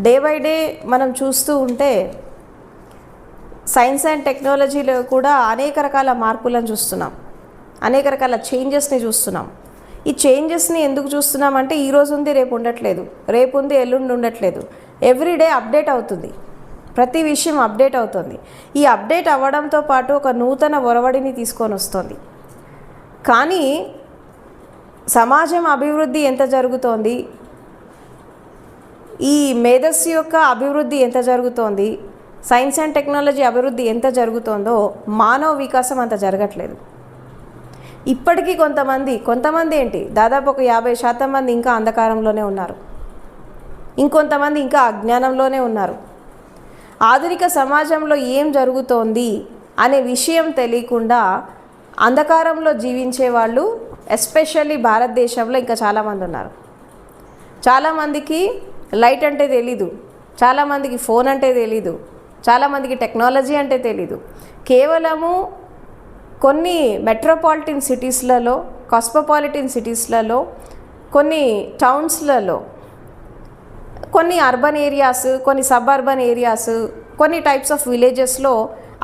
డే బై డే మనం చూస్తూ ఉంటే సైన్స్ అండ్ టెక్నాలజీలో కూడా అనేక రకాల మార్పులను చూస్తున్నాం, అనేక రకాల చేంజెస్ని చూస్తున్నాం. ఈ చేంజెస్ని ఎందుకు చూస్తున్నామంటే ఈరోజు ఉంది రేపు ఉండట్లేదు, రేపు ఉంది ఎల్లుండి ఉండట్లేదు. ఎవ్రీడే అప్డేట్ అవుతుంది, ప్రతి విషయం అప్డేట్ అవుతుంది. ఈ అప్డేట్ అవ్వడంతో పాటు ఒక నూతన ఒరవడిని తీసుకొని వస్తుంది. కానీ సమాజం అభివృద్ధి ఎంత జరుగుతోంది, ఈ మేధస్సు యొక్క అభివృద్ధి ఎంత జరుగుతోంది, సైన్స్ అండ్ టెక్నాలజీ అభివృద్ధి ఎంత జరుగుతోందో మానవ వికాసం అంత జరగట్లేదు. ఇప్పటికీ కొంతమంది ఏంటి, దాదాపు ఒక 50% మంది ఇంకా అంధకారంలోనే ఉన్నారు, ఇంకొంతమంది ఇంకా అజ్ఞానంలోనే ఉన్నారు. ఆధునిక సమాజంలో ఏం జరుగుతోంది అనే విషయం తెలియకుండా అంధకారంలో జీవించే వాళ్ళు ఎస్పెషల్లీ భారతదేశంలో ఇంకా చాలామంది ఉన్నారు. చాలామందికి లైట్ అంటే తెలీదు, చాలామందికి ఫోన్ అంటే తెలీదు, చాలామందికి టెక్నాలజీ అంటే తెలీదు. కేవలము కొన్ని మెట్రోపాలిటన్ సిటీస్లలో, కాస్మోపాలిటన్ సిటీస్లలో, కొన్ని టౌన్స్లలో, కొన్ని అర్బన్ ఏరియాస్, కొన్ని సబ్ అర్బన్ ఏరియాస్, కొన్ని టైప్స్ ఆఫ్ విలేజెస్లో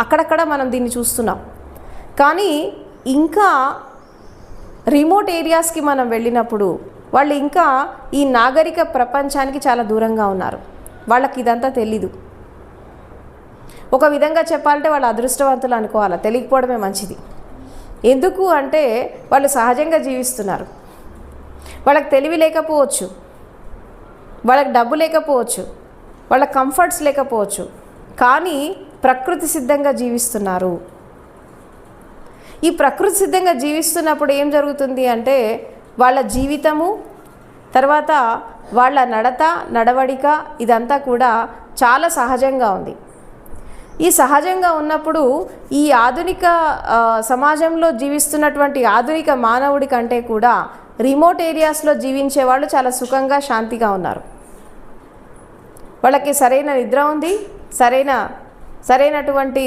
అక్కడక్కడ మనం దీన్ని చూస్తున్నాం. కానీ ఇంకా రిమోట్ ఏరియాస్కి మనం వెళ్ళినప్పుడు వాళ్ళు ఇంకా ఈ నాగరిక ప్రపంచానికి చాలా దూరంగా ఉన్నారు. వాళ్ళకి ఇదంతా తెలీదు. ఒక విధంగా చెప్పాలంటే వాళ్ళు అదృష్టవంతులు అనుకోవాలి, తెలియకపోవడమే మంచిది. ఎందుకు అంటే వాళ్ళు సహజంగా జీవిస్తున్నారు. వాళ్ళకి తెలివి లేకపోవచ్చు, వాళ్ళకి డబ్బు లేకపోవచ్చు, వాళ్ళ కంఫర్ట్స్ లేకపోవచ్చు, కానీ ప్రకృతి సిద్ధంగా జీవిస్తున్నారు. ఈ ప్రకృతి సిద్ధంగా జీవిస్తున్నప్పుడు ఏం జరుగుతుంది అంటే వాళ్ళ జీవితము, తర్వాత వాళ్ళ నడవడిక ఇదంతా కూడా చాలా సహజంగా ఉంది. ఈ సహజంగా ఉన్నప్పుడు ఈ ఆధునిక సమాజంలో జీవిస్తున్నటువంటి ఆధునిక మానవుడి కంటే కూడా రిమోట్ ఏరియాస్లో జీవించే వాళ్ళు చాలా సుఖంగా, శాంతిగా ఉన్నారు. వాళ్ళకి సరైన నిద్ర ఉంది, సరైనటువంటి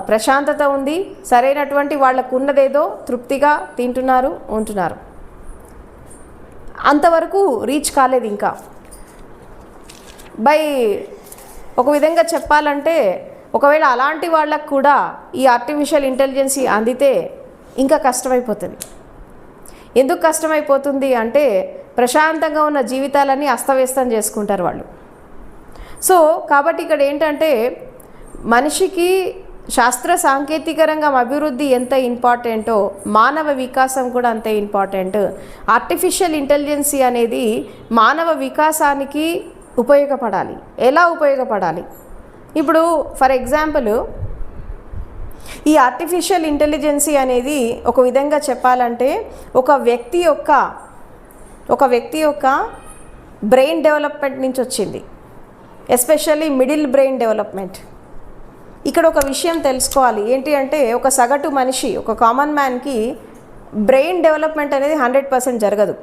ప్రశాంతత ఉంది, సరైనటువంటి వాళ్ళకు ఉన్నదేదో తృప్తిగా తింటున్నారు, ఉంటున్నారు. అంతవరకు రీచ్ కాలేదు ఇంకా. ఒక విధంగా చెప్పాలంటే ఒకవేళ అలాంటి వాళ్ళకు కూడా ఈ ఆర్టిఫిషియల్ ఇంటెలిజెన్స్ అందితే ఇంకా కష్టమైపోతుంది. ఎందుకు కష్టమైపోతుంది అంటే ప్రశాంతంగా ఉన్న జీవితాలని అస్తవ్యస్తం చేసుకుంటారు వాళ్ళు. సో కాబట్టి ఇక్కడ ఏంటంటే మనిషికి శాస్త్ర సాంకేతిక రంగం అభివృద్ధి ఎంత ఇంపార్టెంటో మానవ వికాసం కూడా అంతే ఇంపార్టెంట్. ఆర్టిఫిషియల్ ఇంటెలిజెన్సీ అనేది మానవ వికాసానికి ఉపయోగపడాలి. ఎలా ఉపయోగపడాలి? ఇప్పుడు ఫర్ ఎగ్జాంపుల్ ఈ ఆర్టిఫిషియల్ ఇంటెలిజెన్సీ అనేది ఒక విధంగా చెప్పాలంటే ఒక వ్యక్తి యొక్క బ్రెయిన్ డెవలప్మెంట్ నుంచి వచ్చింది, ఎస్పెషల్లీ మిడిల్ బ్రెయిన్ డెవలప్మెంట్. ఇక్కడ ఒక విషయం తెలుసుకోవాలి ఏంటి అంటే ఒక సగటు మనిషి, ఒక కామన్ మ్యాన్కి బ్రెయిన్ డెవలప్మెంట్ అనేది 100% జరగదు.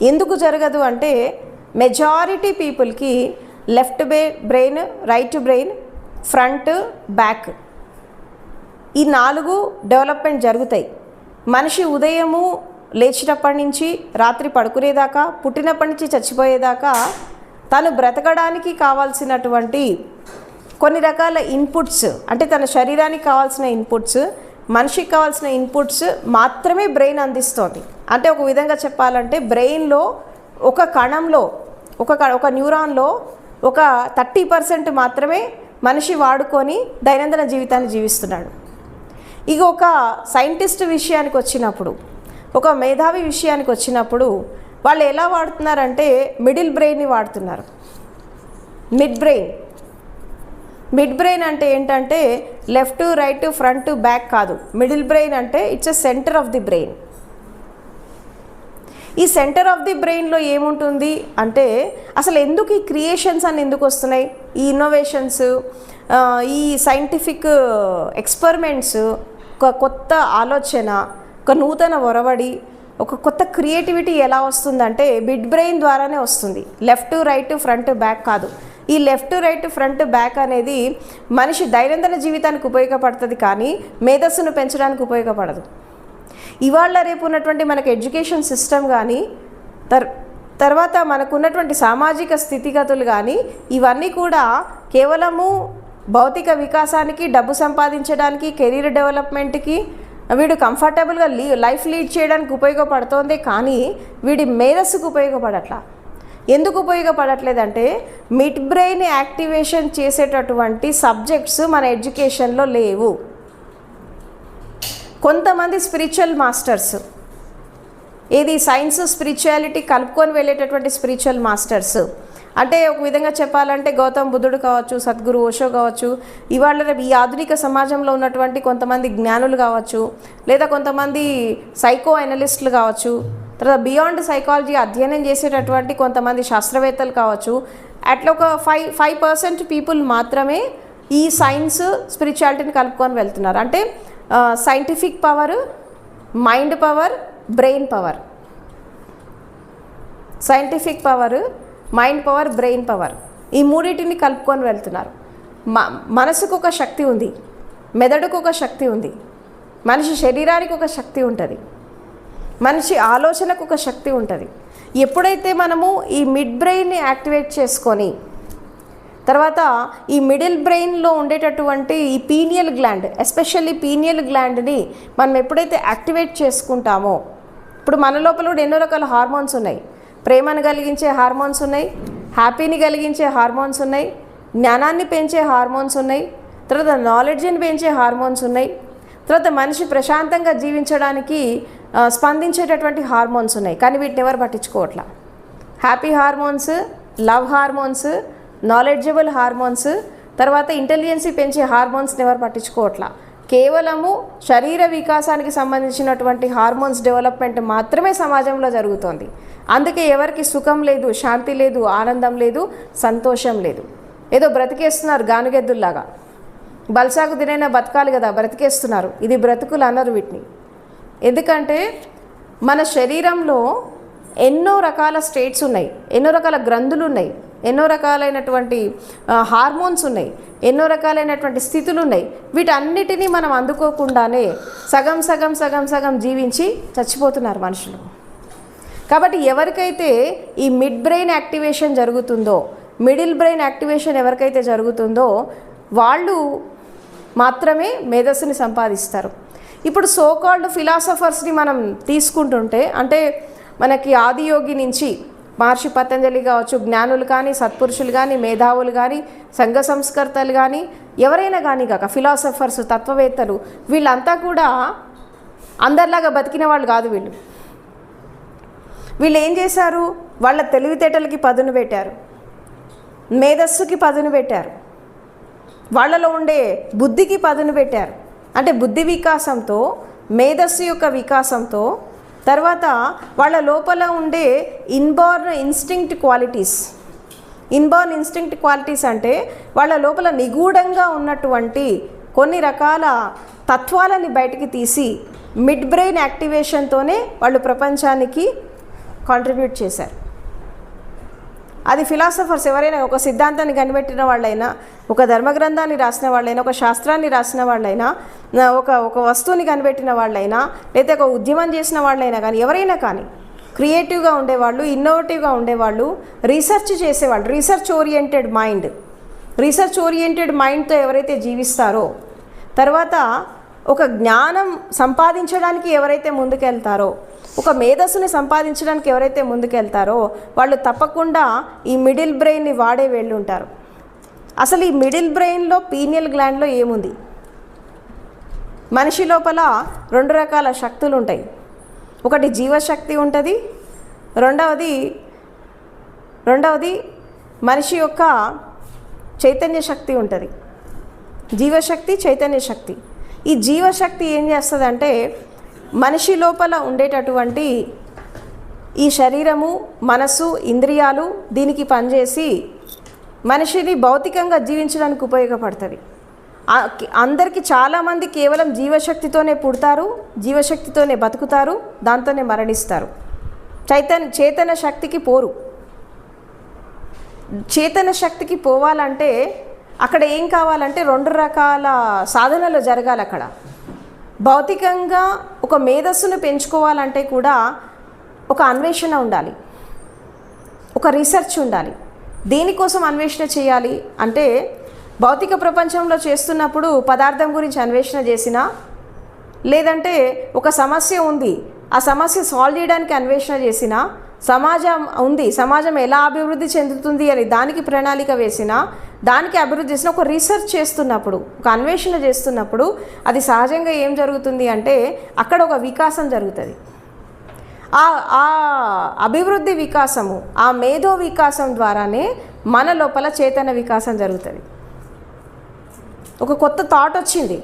ఎందుకు జరగదు అంటే మెజారిటీ పీపుల్కి left brain, right brain, front, back ఈ 4 డెవలప్మెంట్ జరుగుతాయి. మనిషి ఉదయము లేచినప్పటి నుంచి రాత్రి పడుకునేదాకా, పుట్టినప్పటి నుంచి చచ్చిపోయేదాకా తను బ్రతకడానికి కావాల్సినటువంటి కొన్ని రకాల ఇన్పుట్స్, అంటే తన శరీరానికి కావాల్సిన ఇన్పుట్స్, మనిషికి కావాల్సిన ఇన్పుట్స్ మాత్రమే బ్రెయిన్ అందిస్తోంది. అంటే ఒక విధంగా చెప్పాలంటే బ్రెయిన్లో ఒక కణంలో ఒక న్యూరాన్లో ఒక 30% మాత్రమే మనిషి వాడుకొని దైనందిన జీవితాన్ని జీవిస్తున్నాడు. ఇక ఒక సైంటిస్ట్ విషయానికి వచ్చినప్పుడు, ఒక మేధావి విషయానికి వచ్చినప్పుడు వాళ్ళు ఎలా వాడుతున్నారంటే మిడిల్ బ్రెయిన్ని వాడుతున్నారు. మిడ్ బ్రెయిన్ అంటే ఏంటంటే లెఫ్ట్, రైట్, ఫ్రంట్, బ్యాక్ కాదు. మిడిల్ బ్రెయిన్ అంటే it's a centre of the brain. ఈ సెంటర్ ఆఫ్ ది బ్రెయిన్లో ఏముంటుంది అంటే అసలు ఎందుకు ఈ క్రియేషన్స్ అని ఎందుకు వస్తున్నాయి, ఈ ఇన్నోవేషన్స్, ఈ సైంటిఫిక్ ఎక్స్పెరిమెంట్స్, ఒక కొత్త ఆలోచన, ఒక నూతన ఒరవడి, ఒక కొత్త క్రియేటివిటీ ఎలా వస్తుందంటే మిడ్ బ్రెయిన్ ద్వారానే వస్తుంది. లెఫ్ట్, రైట్, ఫ్రంట్, బ్యాక్ కాదు. ఈ లెఫ్ట్, రైట్, ఫ్రంట్, బ్యాక్ అనేది మనిషి దైనందిన జీవితానికి ఉపయోగపడుతుంది కానీ మేధస్సును పెంచడానికి ఉపయోగపడదు. ఇవాళ రేపు ఉన్నటువంటి మనకు ఎడ్యుకేషన్ సిస్టమ్ కానీ తర్వాత మనకున్నటువంటి సామాజిక స్థితిగతులు కానీ ఇవన్నీ కూడా కేవలము భౌతిక వికాసానికి, డబ్బు సంపాదించడానికి, కెరీర్ డెవలప్మెంట్కి, వీడు కంఫర్టబుల్గా లైఫ్ లీడ్ చేయడానికి ఉపయోగపడుతోంది కానీ వీడి మేధస్సుకు ఉపయోగపడట్లా. ఎందుకు ఉపయోగపడట్లేదంటే మిడ్ బ్రెయిన్ యాక్టివేషన్ చేసేటటువంటి సబ్జెక్ట్స్ మన ఎడ్యుకేషన్లో లేవు. కొంతమంది స్పిరిచువల్ మాస్టర్స్, ఏది సైన్స్ స్పిరిచువాలిటీ కలుపుకొని వెళ్ళేటటువంటి స్పిరిచువల్ మాస్టర్స్, అంటే ఒక విధంగా చెప్పాలంటే గౌతమ్ బుద్ధుడు కావచ్చు, సద్గురు ఓషో కావచ్చు, ఇవాళ ఈ ఆధునిక సమాజంలో ఉన్నటువంటి కొంతమంది జ్ఞానులు కావచ్చు, లేదా కొంతమంది సైకో అనలిస్టులు కావచ్చు, తర్వాత బియాండ్ సైకాలజీ అధ్యయనం చేసేటటువంటి కొంతమంది శాస్త్రవేత్తలు కావచ్చు. అట్లా ఒక 5% పీపుల్ మాత్రమే ఈ సైన్స్ స్పిరిచువాలిటీని కలుపుకొని వెళ్తున్నారు. అంటే scientific power, mind power, brain power. Scientific power, mind power, brain power, ఈ మూడింటిని కలుపుకొని వెళ్తున్నారు. మనసుకు ఒక శక్తి ఉంది, మెదడుకు ఒక శక్తి ఉంది, మనిషి శరీరానికి ఒక శక్తి ఉంటుంది, మనిషి ఆలోచనకు ఒక శక్తి ఉంటుంది. ఎప్పుడైతే మనము ఈ మిడ్ బ్రెయిన్ని యాక్టివేట్ చేసుకొని తర్వాత ఈ మిడిల్ బ్రెయిన్లో ఉండేటటువంటి ఈ పీనియల్ గ్లాండ్, ఎస్పెషల్లీ పీనియల్ గ్లాండ్ని మనం ఎప్పుడైతే యాక్టివేట్ చేసుకుంటామో, ఇప్పుడు మన లోపల కూడా ఎన్నో రకాల హార్మోన్స్ ఉన్నాయి. ప్రేమను కలిగించే హార్మోన్స్ ఉన్నాయి, హ్యాపీని కలిగించే హార్మోన్స్ ఉన్నాయి, జ్ఞానాన్ని పెంచే హార్మోన్స్ ఉన్నాయి, తర్వాత నాలెడ్జ్ని పెంచే హార్మోన్స్ ఉన్నాయి, తర్వాత మనిషి ప్రశాంతంగా జీవించడానికి స్పందించేటటువంటి హార్మోన్స్ ఉన్నాయి. కానీ వీటిని ఎవరు పట్టించుకోవట్లా. Happy hormones, love hormones, knowledgeable hormones, తర్వాత ఇంటెలిజెన్సీ పెంచే హార్మోన్స్ని ఎవరు పట్టించుకోవట్లా. కేవలము శరీర వికాసానికి సంబంధించినటువంటి హార్మోన్స్ డెవలప్మెంట్ మాత్రమే సమాజంలో జరుగుతోంది. అందుకే ఎవరికి సుఖం లేదు, శాంతి లేదు, ఆనందం లేదు, సంతోషం లేదు. ఏదో బ్రతికేస్తున్నారు గానుగెద్దుల్లాగా. బల్సాకు తినైనా బతకాలి కదా, బ్రతికేస్తున్నారు. ఇది బ్రతుకులు అన్నారు వీటిని. ఎందుకంటే మన శరీరంలో ఎన్నో రకాల స్టేట్స్ ఉన్నాయి, ఎన్నో రకాల గ్రంథులు ఉన్నాయి, ఎన్నో రకాలైనటువంటి హార్మోన్స్ ఉన్నాయి, ఎన్నో రకాలైనటువంటి స్థితులు ఉన్నాయి. వీటన్నిటినీ మనం అందుకోకుండానే సగం సగం సగం సగం జీవించి చచ్చిపోతున్నారు మనుషులు. కాబట్టి ఎవరికైతే ఈ మిడ్ బ్రెయిన్ యాక్టివేషన్ జరుగుతుందో, మిడిల్ బ్రెయిన్ యాక్టివేషన్ ఎవరికైతే జరుగుతుందో వాళ్ళు మాత్రమే మేధస్సుని సంపాదిస్తారు. ఇప్పుడు సోకాల్డ్ ఫిలాసఫర్స్ని మనం తీసుకుంటుంటే, అంటే మనకి ఆదియోగి నుంచి మహర్షి పతంజలి కావచ్చు, జ్ఞానులు కానీ, సత్పురుషులు కానీ, మేధావులు కానీ, సంఘ సంస్కర్తలు కానీ, ఎవరైనా కానీ కాక ఫిలాసఫర్స్, తత్వవేత్తలు, వీళ్ళంతా కూడా అందరిలాగా బతికిన వాళ్ళు కాదు. వీళ్ళు ఏం చేశారు? వాళ్ళ తెలివితేటలకి పదును పెట్టారు, మేధస్సుకి పదును పెట్టారు, వాళ్ళలో ఉండే బుద్ధికి పదును పెట్టారు. అంటే బుద్ధి వికాసంతో, మేధస్సు యొక్క వికాసంతో, తర్వాత వాళ్ళ లోపల ఉండే ఇన్బార్న్ ఇన్స్టింక్ట్ క్వాలిటీస్ అంటే వాళ్ళ లోపల నిగూఢంగా ఉన్నటువంటి కొన్ని రకాల తత్వాలని బయటికి తీసి మిడ్ బ్రెయిన్ యాక్టివేషన్తోనే వాళ్ళు ప్రపంచానికి కాంట్రిబ్యూట్ చేశారు. అది ఫిలాసఫర్స్ ఎవరైనా, ఒక సిద్ధాంతాన్ని కనిపెట్టిన వాళ్ళైనా, ఒక ధర్మగ్రంథాన్ని రాసిన వాళ్ళైనా, ఒక శాస్త్రాన్ని రాసిన వాళ్ళైనా, ఒక వస్తువుని కనిపెట్టిన వాళ్ళైనా, లేదా ఒక ఉద్యమం చేసిన వాళ్ళైనా కానీ, ఎవరైనా కానీ క్రియేటివ్గా ఉండేవాళ్ళు, ఇన్నోవేటివ్గా ఉండేవాళ్ళు, రీసెర్చ్ చేసేవాళ్ళు, రీసెర్చ్ ఓరియంటెడ్ మైండ్తో ఎవరైతే జీవిస్తారో, తర్వాత ఒక జ్ఞానం సంపాదించడానికి ఎవరైతే ముందుకెళ్తారో, ఒక మేధస్సుని సంపాదించడానికి ఎవరైతే ముందుకెళ్తారో, వాళ్ళు తప్పకుండా ఈ మిడిల్ బ్రెయిన్ని వాడే వెళ్ళుంటారు. అసలు ఈ మిడిల్ బ్రెయిన్లో, పీనియల్ గ్లాండ్లో ఏముంది? మనిషి లోపల 2 రకాల శక్తులు ఉంటాయి. ఒకటి జీవశక్తి ఉంటుంది, రెండవది మనిషి యొక్క చైతన్య శక్తి ఉంటుంది. జీవశక్తి, చైతన్య శక్తి. ఈ జీవశక్తి ఏం చేస్తుందంటే మనిషి లోపల ఉండేటటువంటి ఈ శరీరము, మనస్సు, ఇంద్రియాలు దీనికి పనిచేసి మనిషిని భౌతికంగా జీవించడానికి ఉపయోగపడుతుంది. అందరికీ చాలామంది కేవలం జీవశక్తితోనే పుడతారు, జీవశక్తితోనే బతుకుతారు, దాంతోనే మరణిస్తారు. చేతన శక్తికి పోరు. చేతన శక్తికి పోవాలంటే అక్కడ ఏం కావాలంటే 2 రకాల సాధనలు జరగాలి. అక్కడ భౌతికంగా ఒక మేధస్సును పెంచుకోవాలంటే కూడా ఒక అన్వేషణ ఉండాలి, ఒక రీసెర్చ్ ఉండాలి. దేనికోసం అన్వేషణ చేయాలి అంటే, భౌతిక ప్రపంచంలో చేస్తున్నప్పుడు పదార్థం గురించి అన్వేషణ చేసినా, లేదంటే ఒక సమస్య ఉంది, ఆ సమస్య సాల్వ్ చేయడానికి అన్వేషణ చేసినా, సమాజం ఉంది, సమాజం ఎలా అభివృద్ధి చెందుతుంది అని దానికి ప్రణాళిక వేసినా, దానికి అభివృద్ధి చేసిన ఒక రీసెర్చ్ చేస్తున్నప్పుడు, ఒక అన్వేషణ చేస్తున్నప్పుడు అది సహజంగా ఏం జరుగుతుంది అంటే అక్కడ ఒక వికాసం జరుగుతుంది. ఆ అభివృద్ధి వికాసము, ఆ మేధో వికాసం ద్వారానే మన లోపల చేతన వికాసం జరుగుతుంది. ఒక కొత్త థాట్ వచ్చింది,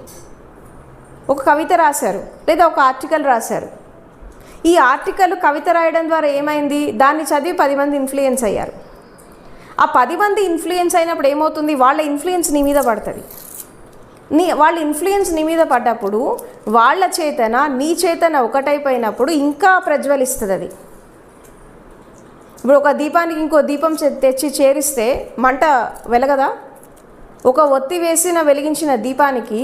ఒక కవిత రాశారు, లేదా ఒక ఆర్టికల్ రాశారు. ఈ ఆర్టికల్, కవిత రాయడం ద్వారా ఏమైంది? దాన్ని చదివి 10 మంది ఇన్ఫ్లుయెన్స్ అయ్యారు. ఆ 10 మంది ఇన్ఫ్లుయెన్స్ అయినప్పుడు ఏమవుతుంది? వాళ్ళ ఇన్ఫ్లుయెన్స్ నీ మీద పడుతుంది. వాళ్ళ ఇన్ఫ్లుయెన్స్ నీ మీద పడ్డప్పుడు వాళ్ళ చేతన, నీ చేతన ఒకటైపోయినప్పుడు ఇంకా ప్రజ్వలిస్తుంది అది. ఇప్పుడు ఒక దీపానికి ఇంకో దీపం తెచ్చి చేరిస్తే మంట వెలగదా? ఒక ఒత్తి వేసిన వెలిగించిన దీపానికి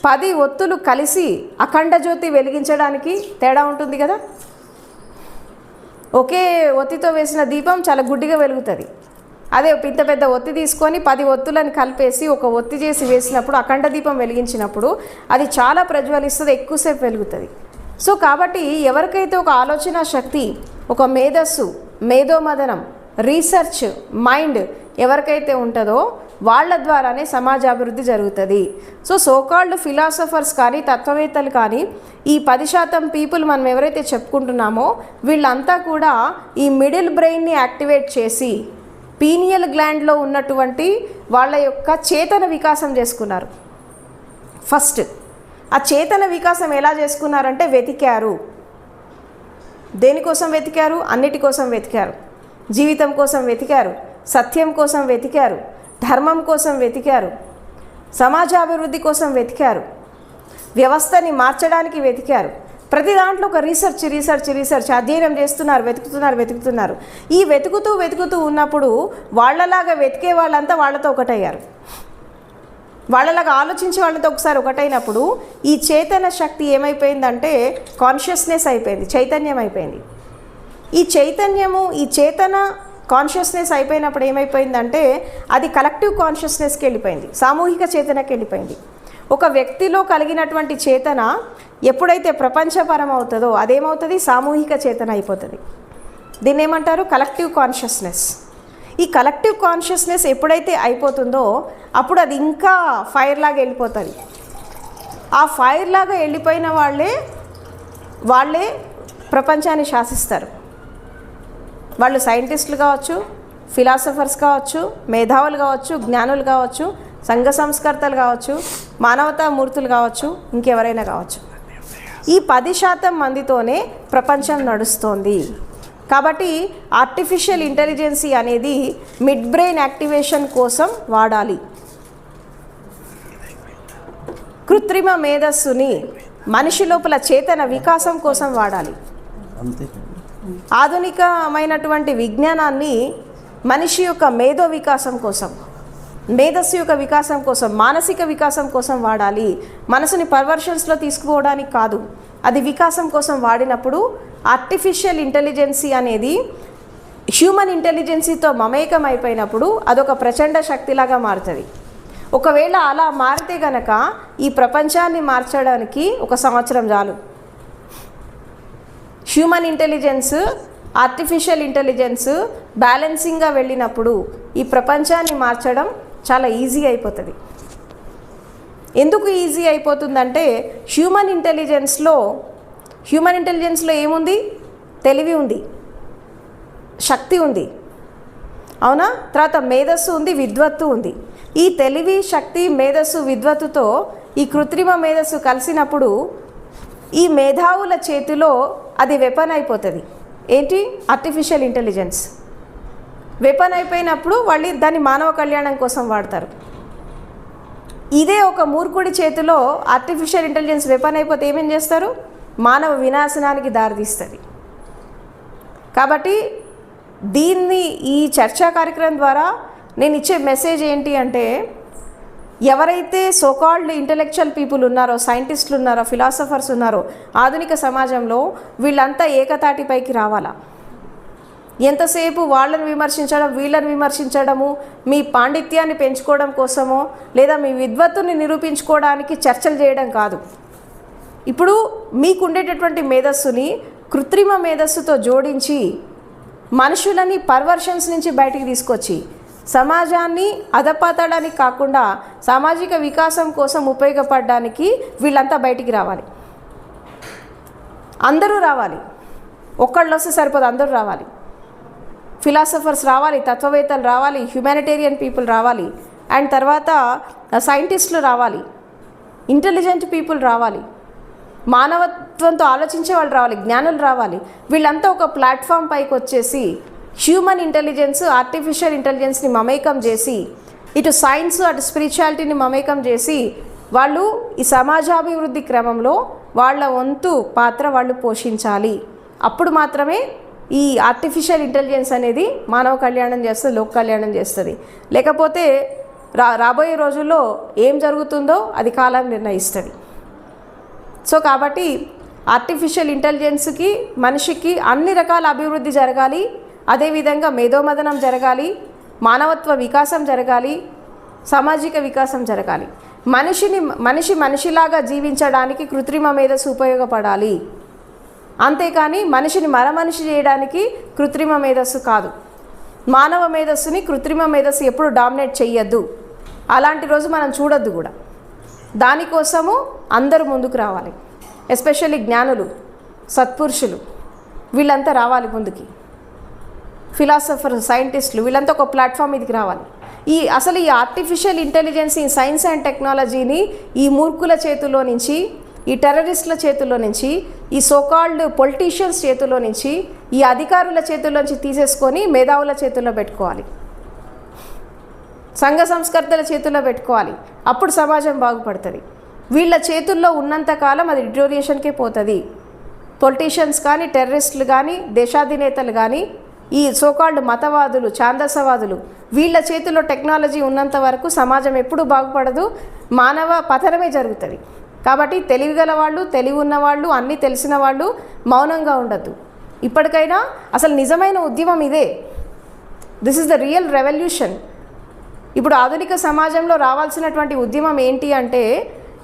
10 ఒత్తులు కలిసి అఖండ జ్యోతి వెలిగించడానికి తేడా ఉంటుంది కదా. ఒకే ఒత్తితో వేసిన దీపం చాలా గుడ్డిగా వెలుగుతుంది. అదే పెద్ద పెద్ద ఒత్తి తీసుకొని 10 ఒత్తులను కలిపేసి ఒక ఒత్తి చేసి వేసినప్పుడు, అఖండ దీపం వెలిగించినప్పుడు అది చాలా ప్రజ్వలిస్తుంది, ఎక్కువసేపు వెలుగుతుంది. సో కాబట్టి ఎవరికైతే ఒక ఆలోచన శక్తి, ఒక మేధస్సు, మేధోమదనం, రీసెర్చ్ మైండ్ ఎవరికైతే ఉంటుందో వాళ్ళ ద్వారానే సమాజాభివృద్ధి జరుగుతుంది. సో సోకాల్డ్ ఫిలాసఫర్స్ కానీ, తత్వవేత్తలు కానీ, ఈ 10% పీపుల్ మనం ఎవరైతే చెప్పుకుంటున్నామో వీళ్ళంతా కూడా ఈ మిడిల్ బ్రెయిన్ని యాక్టివేట్ చేసి పీనియల్ గ్లాండ్లో ఉన్నటువంటి వాళ్ళ యొక్క చేతన వికాసం చేసుకున్నారు. ఫస్ట్ ఆ చేతన వికాసం ఎలా చేసుకున్నారంటే వెతికారు. దేనికోసం వెతికారు? అన్నిటి కోసం వెతికారు. జీవితం కోసం వెతికారు, సత్యం కోసం వెతికారు, ధర్మం కోసం వెతికారు, సమాజాభివృద్ధి కోసం వెతికారు, వ్యవస్థని మార్చడానికి వెతికారు. ప్రతి దాంట్లో ఒక రీసెర్చ్ అధ్యయనం చేస్తున్నారు, వెతుకుతున్నారు. ఈ వెతుకుతూ ఉన్నప్పుడు వాళ్ళలాగా వెతికే వాళ్ళంతా వాళ్ళతో ఒకటయ్యారు. వాళ్ళలాగా ఆలోచించే వాళ్ళతో ఒకసారి ఒకటైనప్పుడు ఈ చేతన శక్తి ఏమైపోయిందంటే కాన్షియస్నెస్ అయిపోయింది, చైతన్యం అయిపోయింది. ఈ చైతన్యము, ఈ చేతన కాన్షియస్నెస్ అయిపోయినప్పుడు ఏమైపోయిందంటే అది కలెక్టివ్ కాన్షియస్నెస్కి వెళ్ళిపోయింది, సామూహిక చేతనకి వెళ్ళిపోయింది. ఒక వ్యక్తిలో కలిగినటువంటి చేతన ఎప్పుడైతే ప్రపంచపరం అవుతుందో అదేమవుతుంది, సామూహిక చేతన అయిపోతుంది. దీన్ని ఏమంటారు, కలెక్టివ్ కాన్షియస్నెస్. ఈ కలెక్టివ్ కాన్షియస్నెస్ ఎప్పుడైతే అయిపోతుందో అప్పుడు అది ఇంకా ఫైర్ లాగా వెళ్ళిపోతుంది. ఆ ఫైర్ లాగా వెళ్ళిపోయిన వాళ్ళే ప్రపంచాన్ని శాసిస్తారు. వాళ్ళు సైంటిస్టులు కావచ్చు, ఫిలాసఫర్స్ కావచ్చు, మేధావులు కావచ్చు, జ్ఞానులు కావచ్చు, సంఘ సంస్కర్తలు కావచ్చు, మానవతామూర్తులు కావచ్చు, ఇంకెవరైనా కావచ్చు. ఈ 10% మందితోనే ప్రపంచం నడుస్తోంది. కాబట్టి ఆర్టిఫిషియల్ ఇంటెలిజెన్సీ అనేది మిడ్ బ్రెయిన్ యాక్టివేషన్ కోసం వాడాలి. కృత్రిమ మేధస్సుని మనిషి లోపల చేతన వికాసం కోసం వాడాలి. ఆధునికమైనటువంటి విజ్ఞానాన్ని మనిషి యొక్క మేధో వికాసం కోసం, మేధస్సు యొక్క వికాసం కోసం, మానసిక వికాసం కోసం వాడాలి. మనసుని పర్వర్షన్స్లో తీసుకుపోవడానికి కాదు. అది వికాసం కోసం వాడినప్పుడు ఆర్టిఫిషియల్ ఇంటెలిజెన్సీ అనేది హ్యూమన్ ఇంటెలిజెన్సీతో మమేకం అయిపోయినప్పుడు అదొక ప్రచండ శక్తిలాగా మారుతుంది. ఒకవేళ అలా మారితే గనక ఈ ప్రపంచాన్ని మార్చడానికి 1 సంవత్సరం చాలు. హ్యూమన్ ఇంటెలిజెన్స్, ఆర్టిఫిషియల్ ఇంటెలిజెన్స్ బ్యాలెన్సింగ్గా వెళ్ళినప్పుడు ఈ ప్రపంచాన్ని మార్చడం చాలా ఈజీ అయిపోతుంది. ఎందుకు ఈజీ అయిపోతుందంటే హ్యూమన్ ఇంటెలిజెన్స్లో ఏముంది, తెలివి ఉంది, శక్తి ఉంది, అవునా? తర్వాత మేధస్సు ఉంది, విద్వత్తు ఉంది. ఈ తెలివి, శక్తి, మేధస్సు, విద్వత్తుతో ఈ కృత్రిమ మేధస్సు కలిసినప్పుడు ఈ మేధావుల చేతిలో అది వెపన్ అయిపోతుంది. ఏంటి, ఆర్టిఫిషియల్ ఇంటెలిజెన్స్ వెపన్ అయిపోయినప్పుడు వాళ్ళు దాన్ని మానవ కళ్యాణం కోసం వాడతారు. ఇదే ఒక మూర్ఖుడి చేతిలో ఆర్టిఫిషియల్ ఇంటెలిజెన్స్ వెపన్ అయిపోతే ఏమేం చేస్తారు, మానవ వినాశనానికి దారితీస్తుంది. కాబట్టి ఈ చర్చా కార్యక్రమం ద్వారా నేను ఇచ్చే మెసేజ్ ఏంటి అంటే, ఎవరైతే సోకాల్డ్ ఇంటెలెక్చువల్ పీపుల్ ఉన్నారో, సైంటిస్టులు ఉన్నారో, ఫిలాసఫర్స్ ఉన్నారో ఆధునిక సమాజంలో వీళ్ళంతా ఏకతాటిపైకి రావాలా. ఎంతసేపు వాళ్ళని విమర్శించడం, వీళ్ళని విమర్శించడము, మీ పాండిత్యాన్ని పెంచుకోవడం కోసమో లేదా మీ విద్వత్తుని నిరూపించుకోవడానికి చర్చలు చేయడం కాదు. ఇప్పుడు మీకుండేటటువంటి మేధస్సుని కృత్రిమ మేధస్సుతో జోడించి మనుషులని పర్వర్షన్స్ నుంచి బయటికి తీసుకొచ్చి సమాజాన్ని అధపాతాడానికి కాకుండా సామాజిక వికాసం కోసం ఉపయోగపడడానికి వీళ్ళంతా బయటికి రావాలి. అందరూ రావాలి. ఒక్కళ్ళు వస్తే సరిపోదు, అందరూ రావాలి. ఫిలాసఫర్స్ రావాలి, తత్వవేత్తలు రావాలి, హ్యుమానిటేరియన్ పీపుల్ రావాలి, అండ్ తర్వాత సైంటిస్టులు రావాలి, ఇంటెలిజెంట్ పీపుల్ రావాలి, మానవత్వంతో ఆలోచించే వాళ్ళు రావాలి, జ్ఞానులు రావాలి. వీళ్ళంతా ఒక ప్లాట్ఫామ్ పైకి వచ్చేసి హ్యూమన్ ఇంటెలిజెన్స్, ఆర్టిఫిషియల్ ఇంటెలిజెన్స్ని మమేకం చేసి ఇటు సైన్స్ అటు స్పిరిచువాలిటీని మమేకం చేసి వాళ్ళు ఈ సమాజాభివృద్ధి క్రమంలో వాళ్ళ వంతు పాత్ర వాళ్ళు పోషించాలి. అప్పుడు మాత్రమే ఈ ఆర్టిఫిషియల్ ఇంటెలిజెన్స్ అనేది మానవ కళ్యాణం చేస్తుంది, లోక కళ్యాణం చేస్తుంది. లేకపోతే రాబోయే రోజుల్లో ఏం జరుగుతుందో అది కాలం నిర్ణయిస్తుంది. సో కాబట్టి ఆర్టిఫిషియల్ ఇంటెలిజెన్స్కి మనిషికి అన్ని రకాల అభివృద్ధి జరగాలి, అదేవిధంగా మేధోమదనం జరగాలి, మానవత్వ వికాసం జరగాలి, సామాజిక వికాసం జరగాలి. మనిషిలాగా జీవించడానికి కృత్రిమ మేధస్సు ఉపయోగపడాలి. అంతేకాని మనిషిని మరమనిషి చేయడానికి కృత్రిమ మేధస్సు కాదు. మానవ మేధస్సుని కృత్రిమ మేధస్సు ఎప్పుడు డామినేట్ చెయ్యొద్దు. అలాంటి రోజు మనం చూడొద్దు కూడా. దానికోసము అందరూ ముందుకు రావాలి. ఎస్పెషల్లీ జ్ఞానులు, సత్పురుషులు వీళ్ళంతా రావాలి ముందుకి. ఫిలాసఫర్, సైంటిస్టులు వీళ్ళంతా ఒక ప్లాట్ఫామ్ మీదకి రావాలి. అసలు ఈ ఆర్టిఫిషియల్ ఇంటెలిజెన్స్, ఈ సైన్స్ అండ్ టెక్నాలజీని ఈ మూర్ఖుల చేతుల్లో నుంచి, ఈ టెర్రరిస్టుల చేతుల్లో నుంచి, ఈ సోకాల్డ్ పొలిటీషియన్స్ చేతుల్లో నుంచి, ఈ అధికారుల చేతుల్లోంచి తీసేసుకొని మేధావుల చేతుల్లో పెట్టుకోవాలి, సంఘ సంస్కర్తల చేతుల్లో పెట్టుకోవాలి. అప్పుడు సమాజం బాగుపడుతుంది. వీళ్ళ చేతుల్లో ఉన్నంతకాలం అది డిటోరియేషన్కే పోతుంది. పొలిటీషియన్స్ కానీ, టెర్రరిస్టులు కానీ, దేశాధినేతలు కానీ, ఈ సోకాల్డ్ మతవాదులు, ఛాందసవాదులు వీళ్ళ చేతిలో టెక్నాలజీ ఉన్నంత వరకు సమాజం ఎప్పుడూ బాగుపడదు, మానవ పతనమే జరుగుతుంది. కాబట్టి తెలివిగల వాళ్ళు, తెలివి ఉన్నవాళ్ళు, అన్నీ తెలిసిన వాళ్ళు మౌనంగా ఉండద్దు. ఇప్పటికైనా అసలు నిజమైన ఉద్యమం ఇదే. This is the real revolution. ఇప్పుడు ఆధునిక సమాజంలో రావాల్సినటువంటి ఉద్యమం ఏంటి అంటే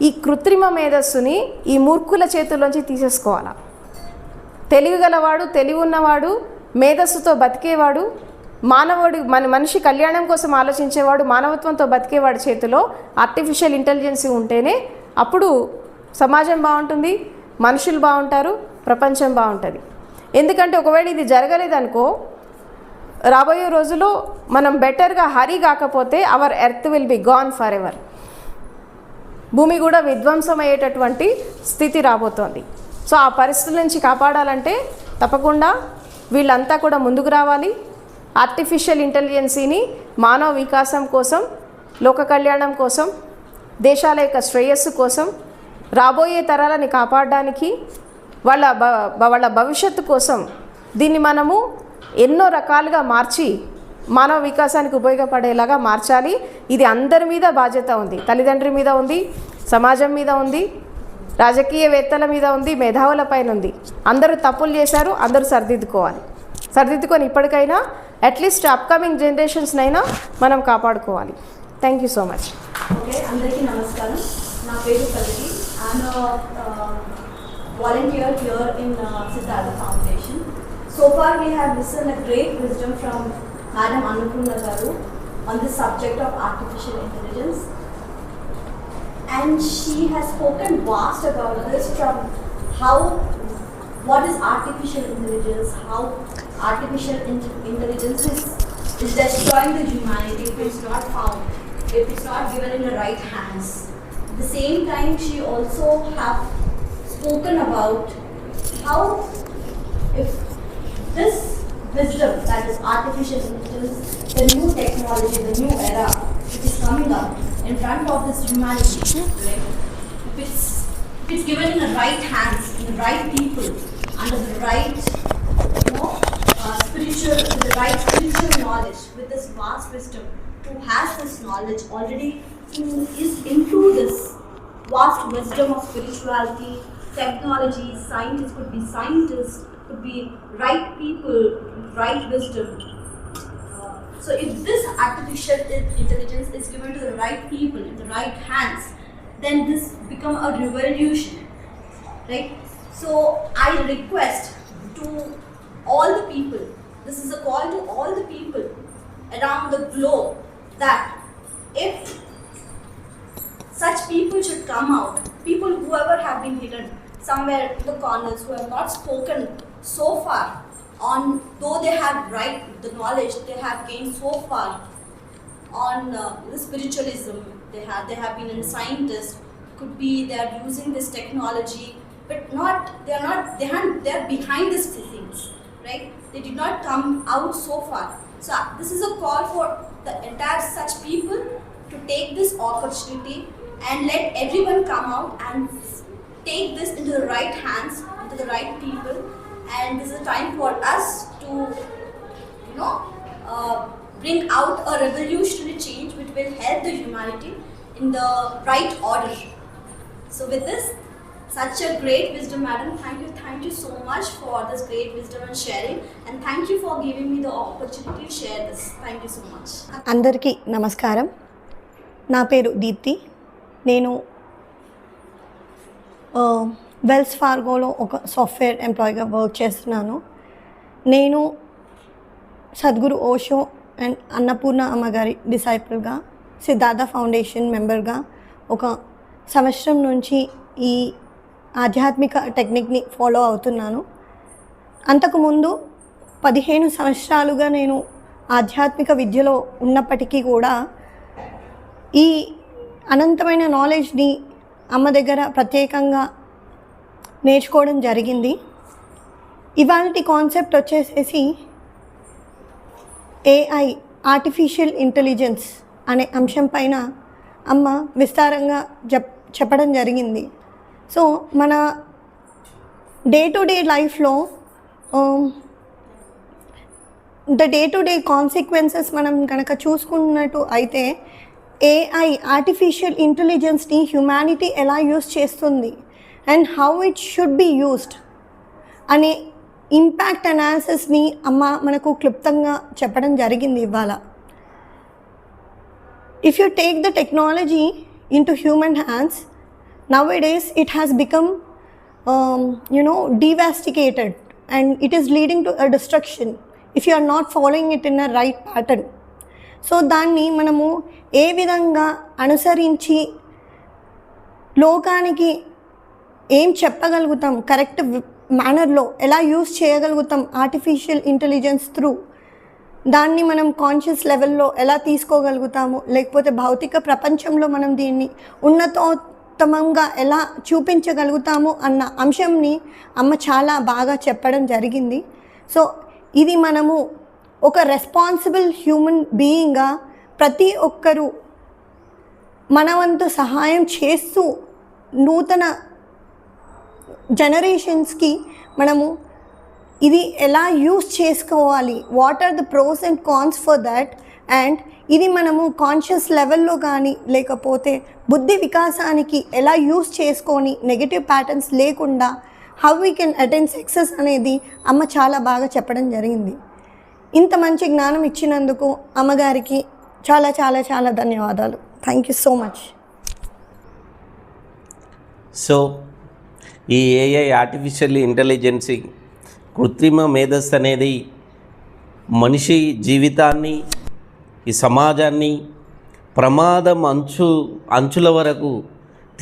ఈ కృత్రిమ మేధస్సుని ఈ మూర్ఖుల చేతుల్లోంచి తీసేసుకోవాలా. తెలివి గలవాడు, తెలివి ఉన్నవాడు, మేధస్సుతో బతికేవాడు, మనిషి కళ్యాణం కోసం ఆలోచించేవాడు, మానవత్వంతో బతికేవాడి చేతిలో ఆర్టిఫిషియల్ ఇంటెలిజెన్సీ ఉంటేనే అప్పుడు సమాజం బాగుంటుంది, మనుషులు బాగుంటారు, ప్రపంచం బాగుంటుంది. ఎందుకంటే ఒకవేళ ఇది జరగలేదనుకో, రాబోయే రోజుల్లో మనం బెటర్గా హరీ కాకపోతే hour earth will be gone for ever. భూమి కూడా విధ్వంసం అయ్యేటటువంటి స్థితి రాబోతోంది. సో ఆ పరిస్థితుల నుంచి కాపాడాలంటే తప్పకుండా వీళ్ళంతా కూడా ముందుకు రావాలి. ఆర్టిఫిషియల్ ఇంటెలిజెన్సీని మానవ వికాసం కోసం, లోక కళ్యాణం కోసం, దేశాల యొక్క శ్రేయస్సు కోసం, రాబోయే తరాలని కాపాడడానికి, వాళ్ళ భవిష్యత్తు కోసం దీన్ని మనము ఎన్నో రకాలుగా మార్చి మానవ వికాసానికి ఉపయోగపడేలాగా మార్చాలి. ఇది అందరి మీద బాధ్యత ఉంది. తల్లిదండ్రి మీద ఉంది, సమాజం మీద ఉంది, రాజకీయవేత్తల మీద ఉంది, మేధావుల పైన ఉంది. అందరూ తప్పులు చేశారు, అందరూ సరిదిద్దుకొని ఇప్పటికైనా అట్లీస్ట్ అప్కమింగ్ జనరేషన్స్నైనా మనం కాపాడుకోవాలి. Thank you so much. Okay, అందరికీ నమస్కారం. నా పేరు Pallavi. I'm volunteer here in Siddhartha Foundation. So far we have listened a great wisdom from Madam Annapurna Garu on the subject of artificial intelligence, and she has spoken vast about this, from what is artificial intelligence, how artificial intelligence is destroying the humanity if it's not given in the right hands. At the same time, she also have spoken about how if this wisdom, that is artificial intelligence, the new technology, the new era which is coming up in front of this humanity, right? If it's given in the right hands, in the right people, under the right, spiritual knowledge, with this vast wisdom, who has this knowledge already, who is into this vast wisdom of spirituality, technology, scientists, could be right people, right wisdom. So if this artificial intelligence is given to the right people in the right hands, then this become a revolution, right? So I request to all the people, this is a call to all the people around the globe, that if such people should come out, people whoever have been hidden somewhere in the corners, who have not spoken so far on, though they have the knowledge they have gained so far on the spiritualism, they have been a scientist, could be they are using this technology, but they are behind these things, right? They did not come out so far. So this is a call for the entire such people to take this opportunity and let everyone come out and take this into the right hands, into the right people, and this is a time for us to bring out a revolutionary change which will help the humanity in the right order. So with this, such a great wisdom, madam, thank you so much for this great wisdom and sharing, and thank you for giving me the opportunity to share this. Thank you so much. అందరికీ నమస్కారం. నా పేరు దీప్తి. నేను wells ఫార్గోలో ఒక software ఎంప్లాయీగా work చేస్తున్నాను. నేను Sadhguru Osho and Annapurna అమ్మగారి డిసైపుల్గా, Siddhartha foundation మెంబర్గా ఒక సంవత్సరం నుంచి ఈ ఆధ్యాత్మిక టెక్నిక్ని ఫాలో అవుతున్నాను. అంతకుముందు 15 సంవత్సరాలుగా నేను ఆధ్యాత్మిక విద్యలో ఉన్నప్పటికీ కూడా ఈ అనంతమైన నాలెడ్జ్ని అమ్మ దగ్గర ప్రత్యేకంగా నేర్చుకోవడం జరిగింది. ఇవాల్టి కాన్సెప్ట్ వచ్చేసేసి ఏఐ, ఆర్టిఫిషియల్ ఇంటెలిజెన్స్ అనే అంశం పైన అమ్మ విస్తారంగా చెప్పడం జరిగింది. సో మన డే టు డే లైఫ్లో డే టు డే కాన్సిక్వెన్సెస్ మనం కనుక చూసుకున్నట్టు అయితే ఏఐ, ఆర్టిఫిషియల్ ఇంటెలిజెన్స్ని హ్యుమానిటీ ఎలా యూస్ చేస్తుంది and how it should be used అనే ఇంపాక్ట్ అనాలిసిస్ని అమ్మ మనకు క్లుప్తంగా చెప్పడం జరిగింది ఇవాళ. If you take the technology in to human hands, nowadays it has become devastated, and it is leading to a destruction if you are not following it in a right pattern. So దాన్ని మనము ఏ విధంగా అనుసరించి లోకానికి ఏం చెప్పగలుగుతాం, correct మేనర్లో ఎలా use చేయగలుగుతాం artificial intelligence through, దాన్ని మనం కాన్షియస్ లెవెల్లో ఎలా తీసుకోగలుగుతాము, లేకపోతే భౌతిక ప్రపంచంలో మనం దీన్ని ఉన్నతోత్తమంగా ఎలా చూపించగలుగుతాము అన్న అంశంని అమ్మ చాలా బాగా చెప్పడం జరిగింది. సో ఇది మనము ఒక రెస్పాన్సిబుల్ హ్యూమన్ బీయింగ్గా ప్రతి ఒక్కరూ మనవంతు సహాయం చేస్తూ నూతన జనరేషన్స్కి మనము ఇది ఎలా యూస్ చేసుకోవాలి, what are the pros and cons for that, అండ్ ఇది మనము కాన్షియస్ లెవెల్లో కానీ లేకపోతే బుద్ధి వికాసానికి ఎలా యూస్ చేసుకొని నెగటివ్ ప్యాటర్న్స్ లేకుండా how we can attain success అనేది అమ్మ చాలా బాగా చెప్పడం జరిగింది. ఇంత మంచి జ్ఞానం ఇచ్చినందుకు అమ్మగారికి చాలా చాలా చాలా ధన్యవాదాలు. Thank you so much. So ఈ ఏఐ ఆర్టిఫిషియల్ ఇంటెలిజెన్సీ కృత్రిమ మేధస్సు అనేది మనిషి జీవితాన్ని, ఈ సమాజాన్ని ప్రమాదం అంచుల వరకు